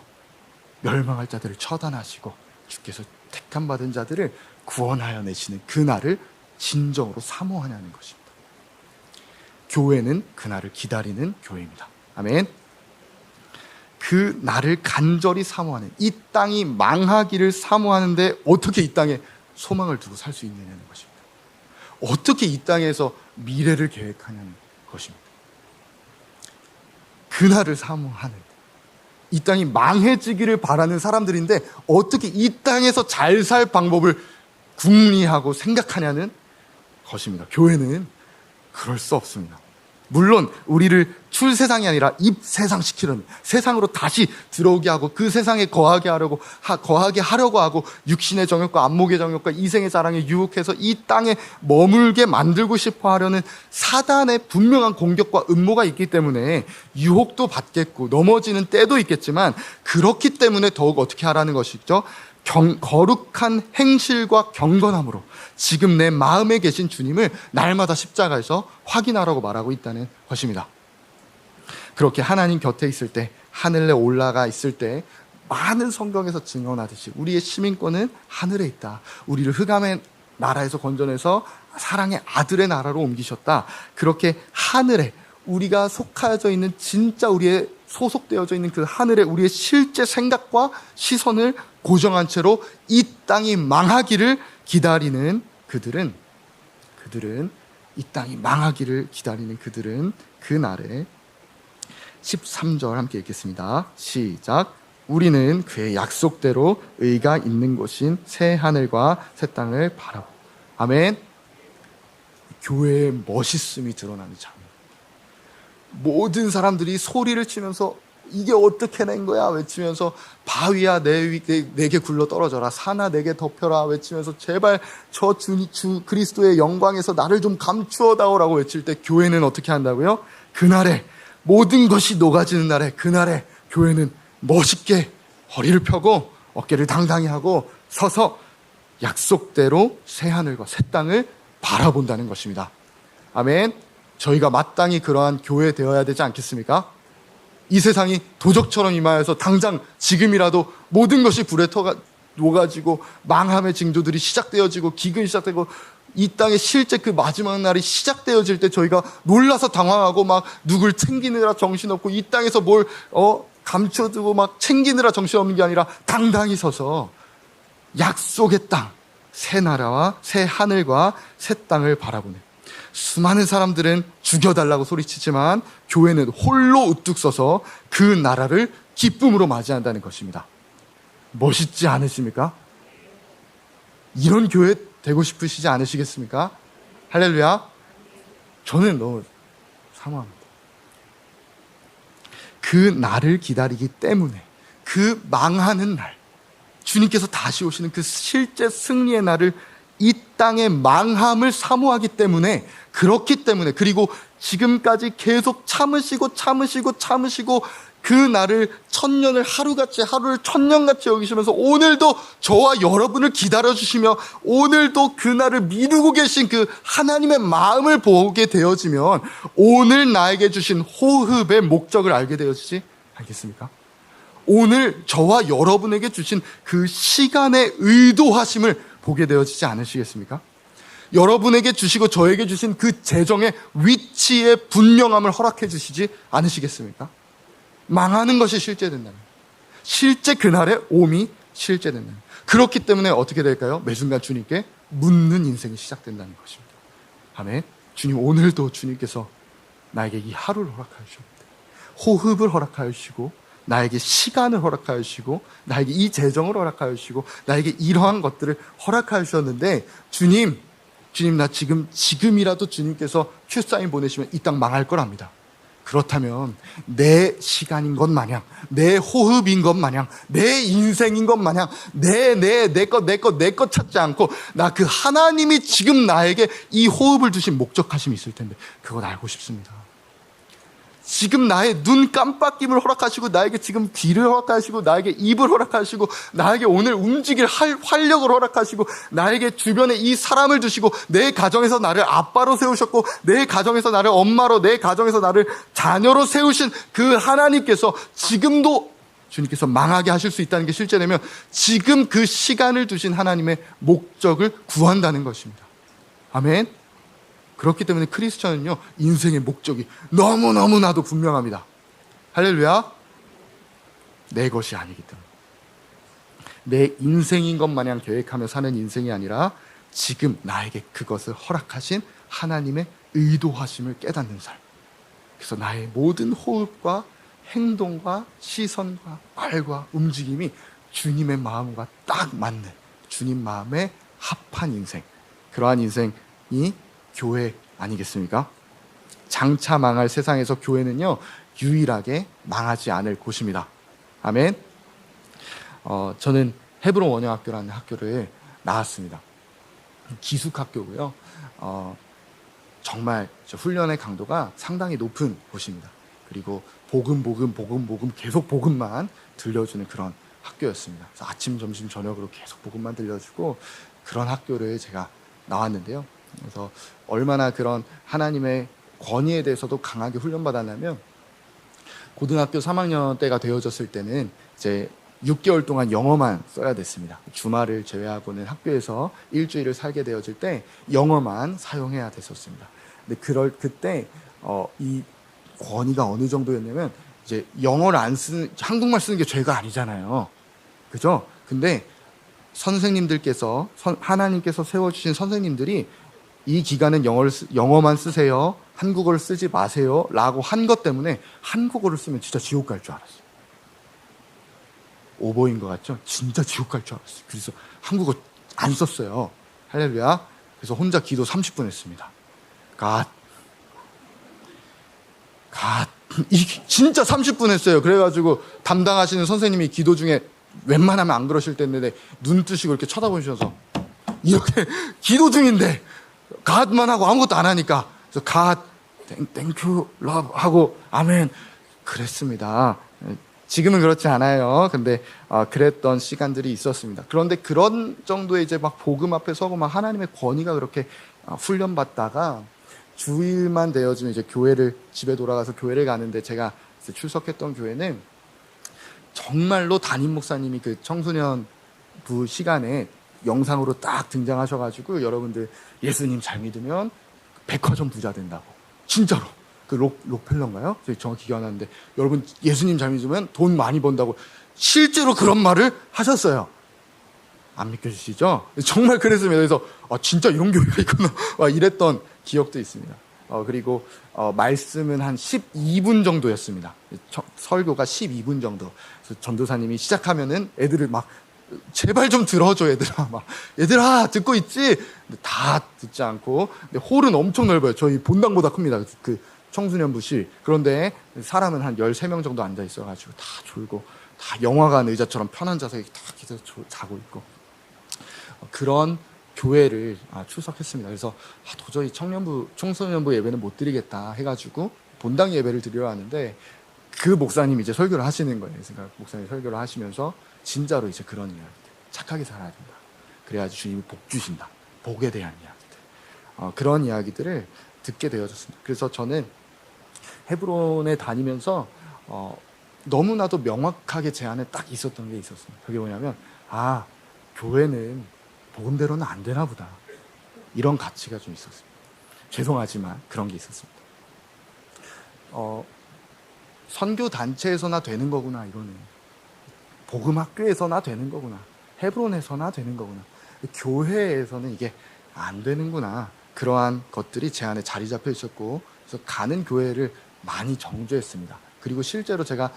멸망할 자들을 처단하시고 주께서 택함 받은 자들을 구원하여 내시는 그날을 진정으로 사모하냐는 것입니다. 교회는 그날을 기다리는 교회입니다. 아멘. 그 날을 간절히 사모하는, 이 땅이 망하기를 사모하는데 어떻게 이 땅에 소망을 두고 살 수 있느냐는 것입니다. 어떻게 이 땅에서 미래를 계획하냐는 것입니다. 그날을 사모하는, 이 땅이 망해지기를 바라는 사람들인데 어떻게 이 땅에서 잘 살 방법을 궁리하고 생각하냐는 것입니다. 교회는 그럴 수 없습니다. 물론 우리를 출세상이 아니라 입세상시키려는, 세상으로 다시 들어오게 하고 그 세상에 거하게 하려고 하고 육신의 정욕과 안목의 정욕과 이생의 자랑에 유혹해서 이 땅에 머물게 만들고 싶어 하려는 사단의 분명한 공격과 음모가 있기 때문에 유혹도 받겠고 넘어지는 때도 있겠지만, 그렇기 때문에 더욱 어떻게 하라는 것이죠? 거룩한 행실과 경건함으로 지금 내 마음에 계신 주님을 날마다 십자가에서 확인하라고 말하고 있다는 것입니다. 그렇게 하나님 곁에 있을 때, 하늘에 올라가 있을 때 많은 성경에서 증언하듯이 우리의 시민권은 하늘에 있다. 우리를 흑암의 나라에서 건져내서 사랑의 아들의 나라로 옮기셨다. 그렇게 하늘에 우리가 속하여져 있는, 진짜 우리의 소속되어져 있는 그 하늘에 우리의 실제 생각과 시선을 고정한 채로 이 땅이 망하기를 기다리는 그들은 이 땅이 망하기를 기다리는 그들은 그날에 13절 함께 읽겠습니다. 시작. 우리는 그의 약속대로 의가 있는 곳인 새 하늘과 새 땅을 바라보고. 아멘. 교회의 멋있음이 드러나는 장면. 모든 사람들이 소리를 치면서 이게 어떻게 된 거야 외치면서 바위야 내게 굴러 떨어져라, 산아 내게 덮여라 외치면서 제발 저 주 그리스도의 영광에서 나를 좀 감추어다오라고 외칠 때 교회는 어떻게 한다고요? 그날에 모든 것이 녹아지는 날에, 그날에 교회는 멋있게 허리를 펴고 어깨를 당당히 하고 서서 약속대로 새 하늘과 새 땅을 바라본다는 것입니다. 아멘. 저희가 마땅히 그러한 교회 되어야 되지 않겠습니까? 이 세상이 도적처럼 임하여서 당장 지금이라도 모든 것이 불에 녹아지고 망함의 징조들이 시작되어지고 기근이 시작되고 이 땅에 실제 그 마지막 날이 시작되어질 때 저희가 놀라서 당황하고 막 누굴 챙기느라 정신없고 이 땅에서 뭘 감춰두고 막 챙기느라 정신없는 게 아니라 당당히 서서 약속의 땅, 새 나라와 새 하늘과 새 땅을 바라보는, 수많은 사람들은 죽여달라고 소리치지만 교회는 홀로 우뚝 서서 그 나라를 기쁨으로 맞이한다는 것입니다. 멋있지 않으십니까? 이런 교회 되고 싶으시지 않으시겠습니까? 할렐루야. 저는 너무 사모합니다. 그 날을 기다리기 때문에, 그 망하는 날, 주님께서 다시 오시는 그 실제 승리의 날을, 이 땅의 망함을 사모하기 때문에, 그렇기 때문에, 그리고 지금까지 계속 참으시고 그 날을 천년을 하루같이, 하루를 천년같이 여기시면서 오늘도 저와 여러분을 기다려주시며 오늘도 그 날을 미루고 계신 그 하나님의 마음을 보게 되어지면 오늘 나에게 주신 호흡의 목적을 알게 되어지지 않겠습니까? 오늘 저와 여러분에게 주신 그 시간의 의도하심을 보게 되어지지 않으시겠습니까? 여러분에게 주시고 저에게 주신 그 재정의 위치의 분명함을 허락해 주시지 않으시겠습니까? 망하는 것이 실제된다면, 실제 그날의 옴이 실제된다면, 그렇기 때문에 어떻게 될까요? 매순간 주님께 묻는 인생이 시작된다는 것입니다. 아멘. 주님, 오늘도 주님께서 나에게 이 하루를 허락하셨습니다. 호흡을 허락하시고 나에게 시간을 허락하시고 나에게 이 재정을 허락하시고 나에게 이러한 것들을 허락하셨는데, 주님 나 지금이라도 주님께서 큐사인 보내시면 이 땅 망할 거랍니다. 그렇다면 내 시간인 것 마냥, 내 호흡인 것 마냥, 내 인생인 것 마냥 내 것 찾지 않고 나 그 하나님이 지금 나에게 이 호흡을 주신 목적하심이 있을 텐데 그건 알고 싶습니다. 지금 나의 눈 깜빡임을 허락하시고 나에게 지금 귀를 허락하시고 나에게 입을 허락하시고 나에게 오늘 움직일 활력을 허락하시고 나에게 주변에 이 사람을 두시고 내 가정에서 나를 아빠로 세우셨고 내 가정에서 나를 엄마로, 내 가정에서 나를 자녀로 세우신 그 하나님께서 지금도 주님께서 망하게 하실 수 있다는 게 실제되면 지금 그 시간을 두신 하나님의 목적을 구한다는 것입니다. 아멘. 그렇기 때문에 크리스천은요, 인생의 목적이 너무나도 분명합니다. 할렐루야. 내 것이 아니기 때문에, 내 인생인 것 마냥 계획하며 사는 인생이 아니라 지금 나에게 그것을 허락하신 하나님의 의도하심을 깨닫는 삶. 그래서 나의 모든 호흡과 행동과 시선과 말과 움직임이 주님의 마음과 딱 맞는, 주님 마음에 합한 인생, 그러한 인생이 교회 아니겠습니까? 장차 망할 세상에서 교회는요, 유일하게 망하지 않을 곳입니다. 아멘. 저는 헤브론 원영학교라는 학교를 나왔습니다. 기숙학교고요. 정말 훈련의 강도가 상당히 높은 곳입니다. 그리고 복음 계속 복음만 들려주는 그런 학교였습니다. 그래서 아침, 점심, 저녁으로 계속 복음만 들려주고 그런 학교를 제가 나왔는데요. 그래서 얼마나 그런 하나님의 권위에 대해서도 강하게 훈련받았냐면, 고등학교 3학년 때가 되어졌을 때는 이제 6개월 동안 영어만 써야 됐습니다. 주말을 제외하고는 학교에서 일주일을 살게 되어질 때 영어만 사용해야 됐었습니다. 근데 그때 이 권위가 어느 정도였냐면, 이제 영어를 안 쓰는, 한국말 쓰는 게 죄가 아니잖아요. 그죠? 근데 선생님들께서, 하나님께서 세워주신 선생님들이 이 기간은 영어만 쓰세요, 한국어를 쓰지 마세요 라고 한 것 때문에 한국어를 쓰면 진짜 지옥 갈 줄 알았어요. 오버인 것 같죠? 진짜 지옥 갈 줄 알았어요. 그래서 한국어 안 썼어요. 할렐루야. 그래서 혼자 기도 30분 했습니다. 갓 진짜 30분 했어요. 그래가지고 담당하시는 선생님이 기도 중에 웬만하면 안 그러실 때인데 눈 뜨시고 이렇게 쳐다보시면서 이렇게 기도 중인데 갓만 하고 아무것도 안 하니까 그래서 갓 땡큐 러브 하고 아멘 그랬습니다. 지금은 그렇지 않아요. 근데 그랬던 시간들이 있었습니다. 그런데 그런 정도의 이제 막 복음 앞에 서고 막 하나님의 권위가 그렇게 훈련받다가 주일만 되어지면 이제 교회를 집에 돌아가서 교회를 가는데 제가 출석했던 교회는 정말로 담임 목사님이 그 청소년 부 시간에 영상으로 딱 등장하셔가지고 여러분들 예수님 잘 믿으면 백화점 부자 된다고 진짜로 그 록펠러인가요? 정확히 기억 안 나는데 여러분 예수님 잘 믿으면 돈 많이 번다고 실제로 그런 말을 하셨어요. 안 믿겨지시죠? 정말 그랬습니다. 그래서 진짜 이런 교회가 있구나 이랬던 기억도 있습니다. 그리고 말씀은 한 12분 정도였습니다. 설교가 12분 정도. 그래서 전도사님이 시작하면은 애들을 막 제발 좀 들어줘 얘들아 막 얘들아 듣고 있지? 근데 다 듣지 않고 근데 홀은 엄청 넓어요. 저희 본당보다 큽니다. 그 청소년부실. 그런데 사람은 한 13명 정도 앉아 있어가지고 다 졸고 다 영화관 의자처럼 편한 자석에 다 계속 자고 있고 그런 교회를 출석했습니다. 그래서 도저히 청소년부 예배는 못 드리겠다 해가지고 본당 예배를 드리러 왔는데 그 목사님이 이제 설교를 하시는 거예요. 그러니까 목사님이 설교를 하시면서 진짜로 이제 그런 이야기들 착하게 살아야 된다. 그래야지 주님이 복 주신다. 복에 대한 이야기들 그런 이야기들을 듣게 되어졌습니다. 그래서 저는 헤브론에 다니면서 너무나도 명확하게 제 안에 딱 있었던 게 있었습니다. 그게 뭐냐면 교회는 복음대로는 안 되나 보다. 이런 가치가 좀 있었습니다. 죄송하지만 그런 게 있었습니다. 선교단체에서나 되는 거구나 이거는. 복음학교에서나 되는 거구나. 헤브론에서나 되는 거구나. 교회에서는 이게 안 되는구나. 그러한 것들이 제 안에 자리 잡혀 있었고 그래서 가는 교회를 많이 정죄했습니다. 그리고 실제로 제가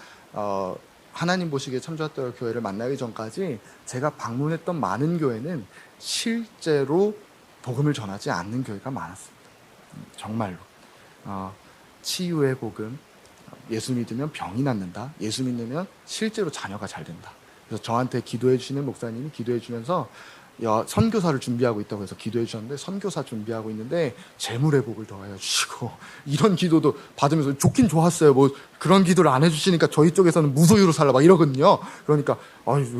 하나님 보시기에 참조했던 교회를 만나기 전까지 제가 방문했던 많은 교회는 실제로 복음을 전하지 않는 교회가 많았습니다. 정말로 치유의 복음, 예수 믿으면 병이 낫는다, 예수 믿으면 실제로 자녀가 잘 된다. 그래서 저한테 기도해 주시는 목사님이 기도해 주면서 선교사를 준비하고 있다고 해서 기도해 주셨는데 선교사 준비하고 있는데 재물의 복을 더하여 주시고 이런 기도도 받으면서 좋긴 좋았어요. 뭐 그런 기도를 안 해주시니까 저희 쪽에서는 무소유로 살라 막 이러거든요. 그러니까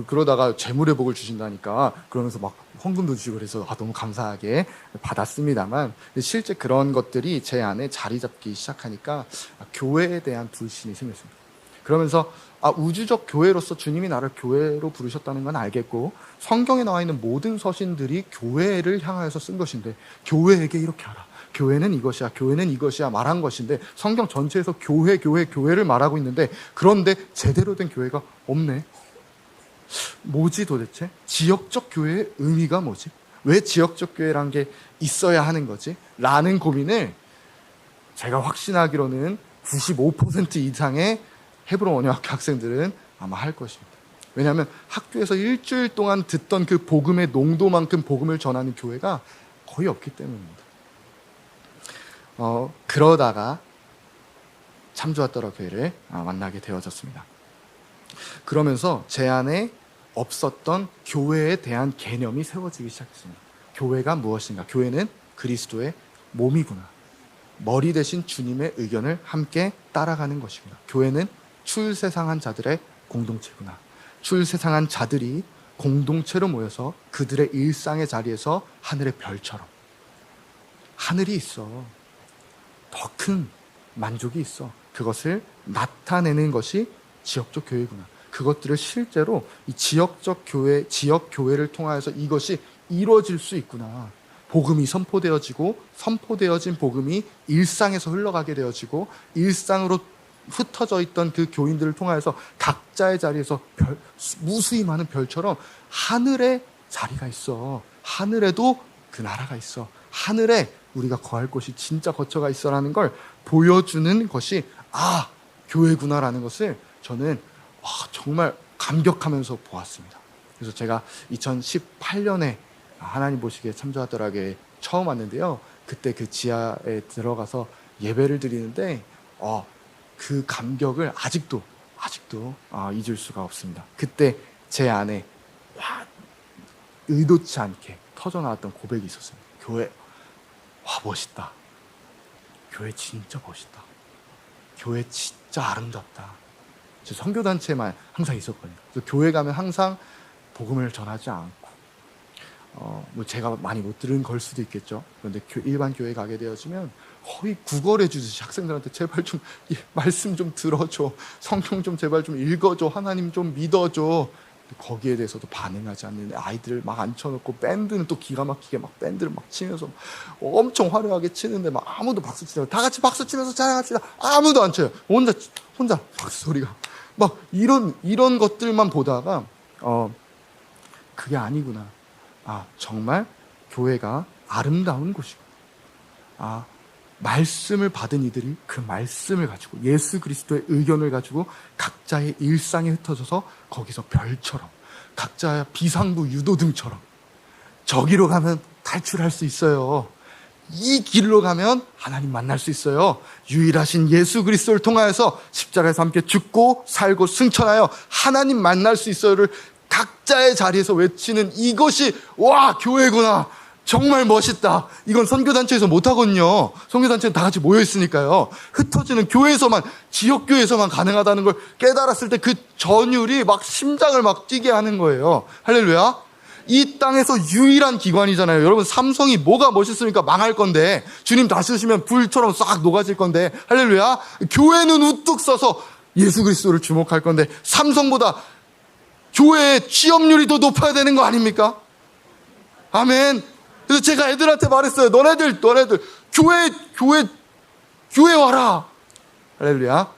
그러다가 재물의 복을 주신다니까 그러면서 막 헌금도 주시고 그래서 너무 감사하게 받았습니다만 실제 그런 것들이 제 안에 자리 잡기 시작하니까 교회에 대한 불신이 생겼습니다. 그러면서 우주적 교회로서 주님이 나를 교회로 부르셨다는 건 알겠고 성경에 나와 있는 모든 서신들이 교회를 향하여서 쓴 것인데 교회에게 이렇게 하라. 교회는 이것이야. 교회는 이것이야. 말한 것인데 성경 전체에서 교회를 말하고 있는데 그런데 제대로 된 교회가 없네. 뭐지 도대체? 지역적 교회의 의미가 뭐지? 왜 지역적 교회란 게 있어야 하는 거지? 라는 고민을 제가 확신하기로는 95% 이상의 헤브론 원어학교 학생들은 아마 할 것입니다. 왜냐하면 학교에서 일주일 동안 듣던 그 복음의 농도만큼 복음을 전하는 교회가 거의 없기 때문입니다. 그러다가 참 좋았더라 교회를 만나게 되어졌습니다. 그러면서 제 안에 없었던 교회에 대한 개념이 세워지기 시작했습니다. 교회가 무엇인가? 교회는 그리스도의 몸이구나. 머리 대신 주님의 의견을 함께 따라가는 것이구나. 교회는 출세상한 자들의 공동체구나. 출세상한 자들이 공동체로 모여서 그들의 일상의 자리에서 하늘의 별처럼 하늘이 있어. 더 큰 만족이 있어. 그것을 나타내는 것이 지역적 교회구나. 그것들을 실제로 이 지역적 교회, 지역 교회를 통하여서 이것이 이루어질 수 있구나. 복음이 선포되어지고 선포되어진 복음이 일상에서 흘러가게 되어지고 일상으로 흩어져 있던 그 교인들을 통하여서 각자의 자리에서 무수히 많은 별처럼 하늘에 자리가 있어. 하늘에도 그 나라가 있어. 하늘에 우리가 거할 곳이 진짜 거처가 있어라는 걸 보여주는 것이 교회구나라는 것을 저는 정말 감격하면서 보았습니다. 그래서 제가 2018년에 하나님 보시기에 참조하더라고에 처음 왔는데요. 그때 그 지하에 들어가서 예배를 드리는데 그 감격을 아직도 잊을 수가 없습니다. 그때 제 안에 의도치 않게 터져나왔던 고백이 있었습니다. 교회, 멋있다. 교회 진짜 멋있다. 교회 진짜 아름답다. 저 선교단체만 항상 있었거든요. 그래서 교회 가면 항상 복음을 전하지 않고, 뭐 제가 많이 못 들은 걸 수도 있겠죠. 그런데 일반 교회 가게 되어지면 거의 구걸해 주듯이 학생들한테 제발 좀 말씀 좀 들어줘, 성경 좀 제발 좀 읽어줘, 하나님 좀 믿어줘. 거기에 대해서도 반응하지 않는 아이들을 막 앉혀놓고, 밴드는 또 기가 막히게 막 밴드를 막 치면서 엄청 화려하게 치는데 막 아무도 박수 치지 않고, 다 같이 박수 치면서 찬양합시다. 아무도 안 쳐요. 혼자 박수 소리가 막 이런 것들만 보다가 그게 아니구나. 정말 교회가 아름다운 곳이구나. 말씀을 받은 이들이 그 말씀을 가지고, 예수 그리스도의 의견을 가지고 각자의 일상에 흩어져서 거기서 별처럼, 각자의 비상구 유도등처럼 저기로 가면 탈출할 수 있어요. 이 길로 가면 하나님 만날 수 있어요. 유일하신 예수 그리스도를 통하여서 십자가에서 함께 죽고 살고 승천하여 하나님 만날 수 있어요를 각자의 자리에서 외치는 이것이 교회구나. 정말 멋있다. 이건 선교단체에서 못하거든요. 선교단체는 다 같이 모여있으니까요. 흩어지는 교회에서만, 지역교회에서만 가능하다는 걸 깨달았을 때 그 전율이 막 심장을 막 뛰게 하는 거예요. 할렐루야. 이 땅에서 유일한 기관이잖아요. 여러분, 삼성이 뭐가 멋있습니까? 망할 건데, 주님 다스리시면 불처럼 싹 녹아질 건데, 할렐루야. 교회는 우뚝 서서 예수 그리스도를 주목할 건데, 삼성보다 교회의 취업률이 더 높아야 되는 거 아닙니까? 아멘. 그래서 제가 애들한테 말했어요. 너네들 교회 와라. 할렐루야.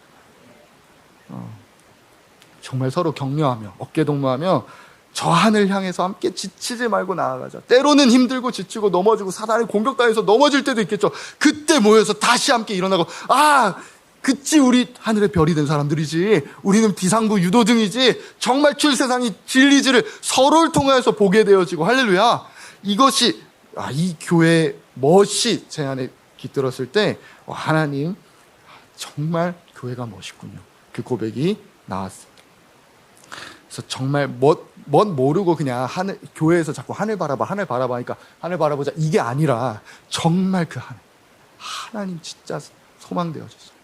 정말 서로 격려하며 어깨동무하며 저 하늘 향해서 함께 지치지 말고 나아가자. 때로는 힘들고 지치고 넘어지고 사단의 공격당해서 넘어질 때도 있겠죠. 그때 모여서 다시 함께 일어나고, 그치, 우리 하늘의 별이 된 사람들이지, 우리는 비상구 유도등이지, 정말 출세상이 진리지를 서로를 통해서 보게 되어지고, 할렐루야. 이것이, 이 교회의 멋이 제 안에 깃들었을 때, 하나님, 정말 교회가 멋있군요. 그 고백이 나왔습니다. 그래서 정말 모르고 그냥 교회에서 자꾸 하늘 바라보니까 하늘 바라보자, 이게 아니라 정말 그 하나님 진짜 소망되어졌어요.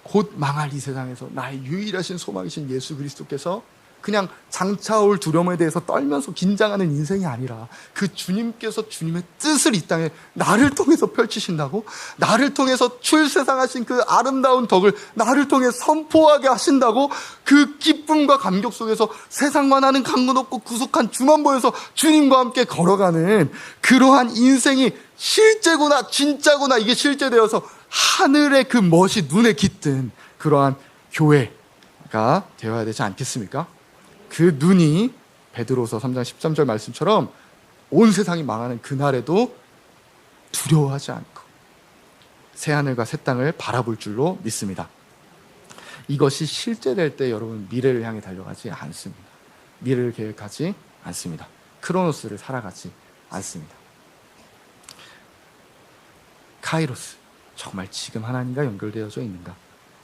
곧 망할 이 세상에서 나의 유일하신 소망이신 예수 그리스도께서 그냥 장차올 두려움에 대해서 떨면서 긴장하는 인생이 아니라, 그 주님께서 주님의 뜻을 이 땅에 나를 통해서 펼치신다고, 나를 통해서 출세상하신 그 아름다운 덕을 나를 통해 선포하게 하신다고, 그 기쁨과 감격 속에서 세상과 나는 상관없고 구속한 주만 보여서 주님과 함께 걸어가는 그러한 인생이 실제구나, 진짜구나, 이게 실제되어서 하늘의 그 멋이 눈에 깃든 그러한 교회가 되어야 되지 않겠습니까? 그 눈이 베드로서 3장 13절 말씀처럼 온 세상이 망하는 그날에도 두려워하지 않고 새하늘과 새 땅을 바라볼 줄로 믿습니다. 이것이 실제될 때 여러분, 미래를 향해 달려가지 않습니다. 미래를 계획하지 않습니다. 크로노스를 살아가지 않습니다. 카이로스, 정말 지금 하나님과 연결되어져 있는가,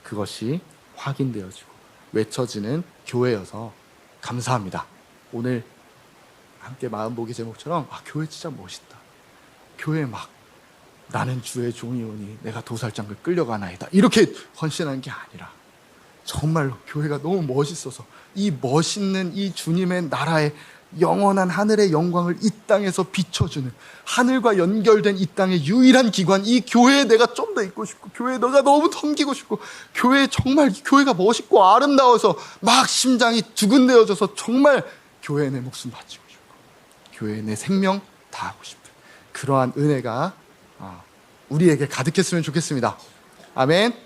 그것이 확인되어지고 외쳐지는 교회여서 감사합니다. 오늘 함께 마음보기 제목처럼 교회 진짜 멋있다. 교회 막 나는 주의 종이오니 내가 도살장을 끌려가나이다, 이렇게 헌신하는 게 아니라 정말로 교회가 너무 멋있어서 이 멋있는 이 주님의 나라의 영원한 하늘의 영광을 이 땅에서 비춰주는, 하늘과 연결된 이 땅의 유일한 기관, 이 교회에 내가 좀 더 있고 싶고, 교회에 내가 너무 섬기고 싶고, 교회에 정말 교회가 멋있고 아름다워서 막 심장이 두근대어져서 정말 교회에 내 목숨 바치고 싶고, 교회에 내 생명 다하고 싶은 그러한 은혜가 우리에게 가득했으면 좋겠습니다. 아멘.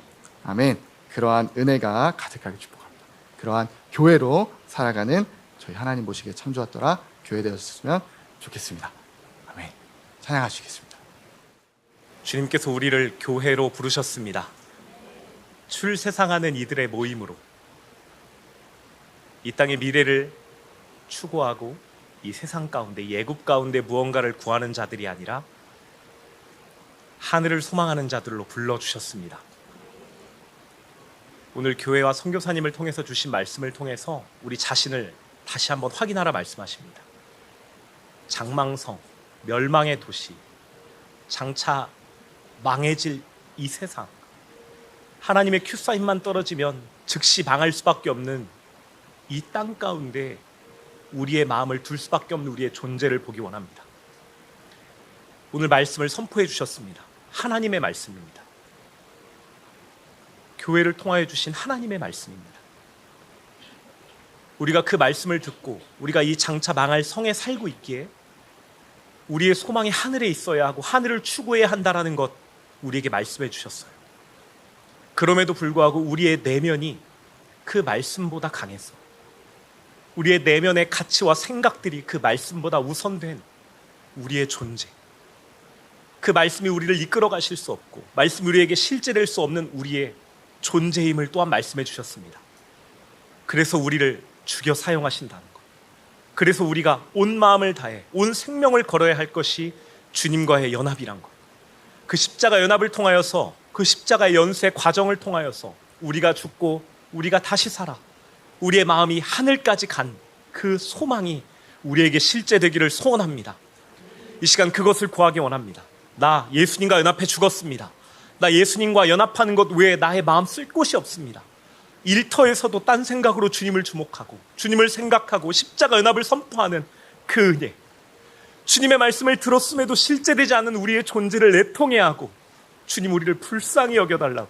아멘. 그러한 은혜가 가득하게 축복합니다. 그러한 교회로 살아가는 저희 하나님 보시기에 참 좋았더라 교회 되었으면 좋겠습니다. 아멘. 찬양하시겠습니다. 주님께서 우리를 교회로 부르셨습니다. 출세상하는 이들의 모임으로 이 땅의 미래를 추구하고 이 세상 가운데, 예굽 가운데 무언가를 구하는 자들이 아니라 하늘을 소망하는 자들로 불러주셨습니다. 오늘 교회와 선교사님을 통해서 주신 말씀을 통해서 우리 자신을 다시 한번 확인하라 말씀하십니다. 장망성, 멸망의 도시, 장차 망해질 이 세상, 하나님의 큐사인만 떨어지면 즉시 망할 수밖에 없는 이 땅 가운데 우리의 마음을 둘 수밖에 없는 우리의 존재를 보기 원합니다. 오늘 말씀을 선포해 주셨습니다. 하나님의 말씀입니다. 교회를 통하여 주신 하나님의 말씀입니다. 우리가 그 말씀을 듣고 우리가 이 장차 망할 성에 살고 있기에 우리의 소망이 하늘에 있어야 하고 하늘을 추구해야 한다는 것 우리에게 말씀해 주셨어요. 그럼에도 불구하고 우리의 내면이 그 말씀보다 강해서 우리의 내면의 가치와 생각들이 그 말씀보다 우선된 우리의 존재, 그 말씀이 우리를 이끌어 가실 수 없고 말씀이 우리에게 실제될 수 없는 우리의 존재임을 또한 말씀해 주셨습니다. 그래서 우리를 죽여 사용하신다는 것, 그래서 우리가 온 마음을 다해 온 생명을 걸어야 할 것이 주님과의 연합이란 것, 그 십자가 연합을 통하여서 그 십자가의 연쇄 과정을 통하여서 우리가 죽고 우리가 다시 살아 우리의 마음이 하늘까지 간 그 소망이 우리에게 실제되기를 소원합니다. 이 시간 그것을 구하기 원합니다. 나 예수님과 연합해 죽었습니다. 나 예수님과 연합하는 것 외에 나의 마음 쓸 곳이 없습니다. 일터에서도 딴 생각으로 주님을 주목하고 주님을 생각하고 십자가 연합을 선포하는 그 은혜, 주님의 말씀을 들었음에도 실제되지 않는 우리의 존재를 내통해야 하고 주님 우리를 불쌍히 여겨달라고,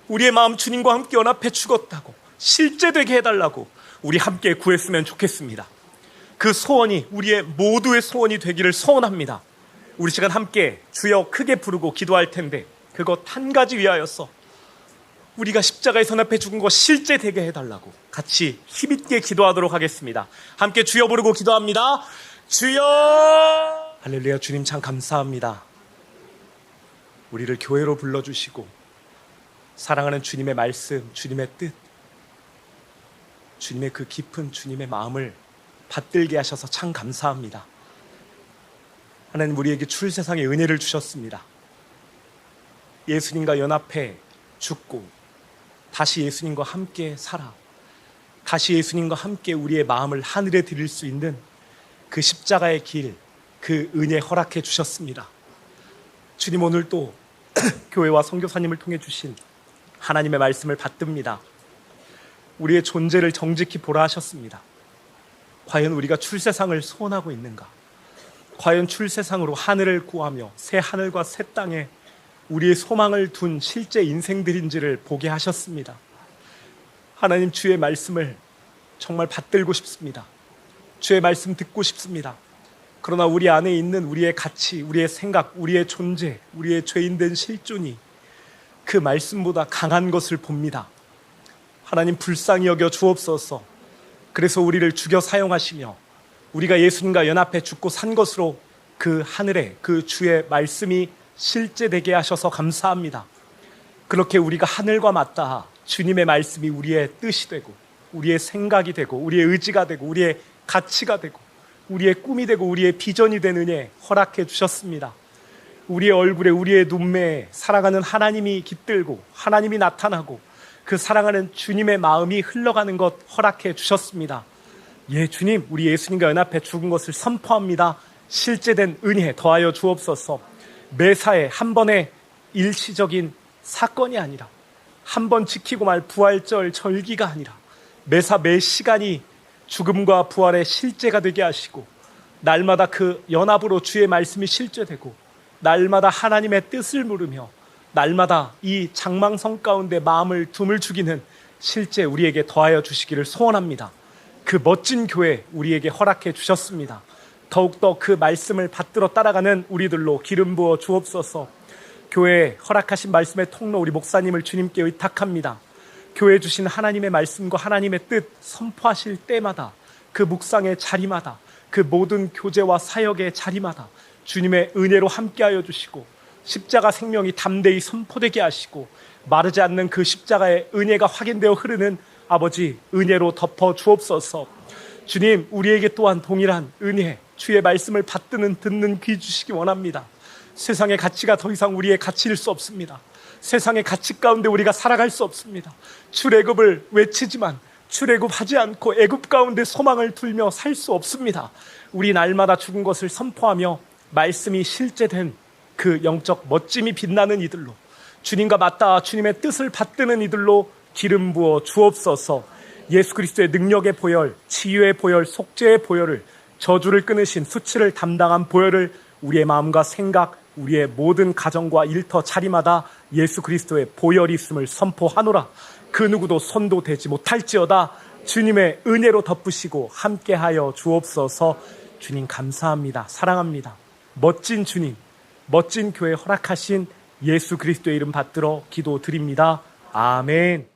우리의 마음 주님과 함께 연합해 죽었다고 실제되게 해달라고 우리 함께 구했으면 좋겠습니다. 그 소원이 우리의 모두의 소원이 되기를 소원합니다. 우리 시간 함께 주여 크게 부르고 기도할 텐데 그것 한 가지 위하여서 우리가 십자가에 연합해 죽은 것 실제되게 해달라고 같이 힘있게 기도하도록 하겠습니다. 함께 주여 부르고 기도합니다. 주여! 할렐루야. 주님 참 감사합니다. 우리를 교회로 불러주시고 사랑하는 주님의 말씀, 주님의 뜻, 주님의 그 깊은 주님의 마음을 받들게 하셔서 참 감사합니다. 하나님 우리에게 출세상의 은혜를 주셨습니다. 예수님과 연합해 죽고 다시 예수님과 함께 살아 다시 예수님과 함께 우리의 마음을 하늘에 드릴 수 있는 그 십자가의 길, 그 은혜 허락해 주셨습니다. 주님 오늘 또 교회와 선교사님을 통해 주신 하나님의 말씀을 받듭니다. 우리의 존재를 정직히 보라 하셨습니다. 과연 우리가 출세상을 소원하고 있는가? 과연 출세상으로 하늘을 구하며 새 하늘과 새 땅에 우리의 소망을 둔 실제 인생들인지를 보게 하셨습니다. 하나님 주의 말씀을 정말 받들고 싶습니다. 주의 말씀 듣고 싶습니다. 그러나 우리 안에 있는 우리의 가치, 우리의 생각, 우리의 존재, 우리의 죄인된 실존이 그 말씀보다 강한 것을 봅니다. 하나님 불쌍히 여겨 주옵소서. 그래서 우리를 죽여 사용하시며 우리가 예수님과 연합해 죽고 산 것으로 그 하늘에 그 주의 말씀이 실제되게 하셔서 감사합니다. 그렇게 우리가 하늘과 맞닿아 주님의 말씀이 우리의 뜻이 되고 우리의 생각이 되고 우리의 의지가 되고 우리의 가치가 되고 우리의 꿈이 되고 우리의 비전이 된 은혜 허락해 주셨습니다. 우리의 얼굴에 우리의 눈매에 사랑하는 하나님이 깃들고 하나님이 나타나고 그 사랑하는 주님의 마음이 흘러가는 것 허락해 주셨습니다. 예, 주님, 우리 예수님과 연합해 죽은 것을 선포합니다. 실제된 은혜 더하여 주옵소서. 매사에 한 번의 일시적인 사건이 아니라 한 번 지키고 말 부활절 절기가 아니라 매사 매 시간이 죽음과 부활의 실제가 되게 하시고 날마다 그 연합으로 주의 말씀이 실제되고 날마다 하나님의 뜻을 물으며 날마다 이 장망성 가운데 마음을 둠을 죽이는 실제 우리에게 더하여 주시기를 소원합니다. 그 멋진 교회 우리에게 허락해 주셨습니다. 더욱더 그 말씀을 받들어 따라가는 우리들로 기름 부어 주옵소서. 교회에 허락하신 말씀의 통로 우리 목사님을 주님께 의탁합니다. 교회에 주신 하나님의 말씀과 하나님의 뜻 선포하실 때마다 그 묵상의 자리마다 그 모든 교제와 사역의 자리마다 주님의 은혜로 함께하여 주시고 십자가 생명이 담대히 선포되게 하시고 마르지 않는 그 십자가의 은혜가 확인되어 흐르는 아버지 은혜로 덮어 주옵소서. 주님 우리에게 또한 동일한 은혜 주의 말씀을 받드는 듣는 귀 주시기 원합니다. 세상의 가치가 더 이상 우리의 가치일 수 없습니다. 세상의 가치 가운데 우리가 살아갈 수 없습니다. 출애굽을 외치지만 출애굽하지 않고 애굽 가운데 소망을 둘며 살 수 없습니다. 우리 날마다 죽은 것을 선포하며 말씀이 실제된 그 영적 멋짐이 빛나는 이들로, 주님과 맞닿아 주님의 뜻을 받드는 이들로 기름 부어 주옵소서. 예수 그리스도의 능력의 보혈, 치유의 보혈, 속죄의 보혈을, 저주를 끊으신 수치를 담당한 보혈을 우리의 마음과 생각, 우리의 모든 가정과 일터 자리마다 예수 그리스도의 보혈이 있음을 선포하노라. 그 누구도 손도 대지 못할지어다. 주님의 은혜로 덮으시고 함께하여 주옵소서. 주님 감사합니다. 사랑합니다. 멋진 주님, 멋진 교회 허락하신 예수 그리스도의 이름 받들어 기도드립니다. 아멘.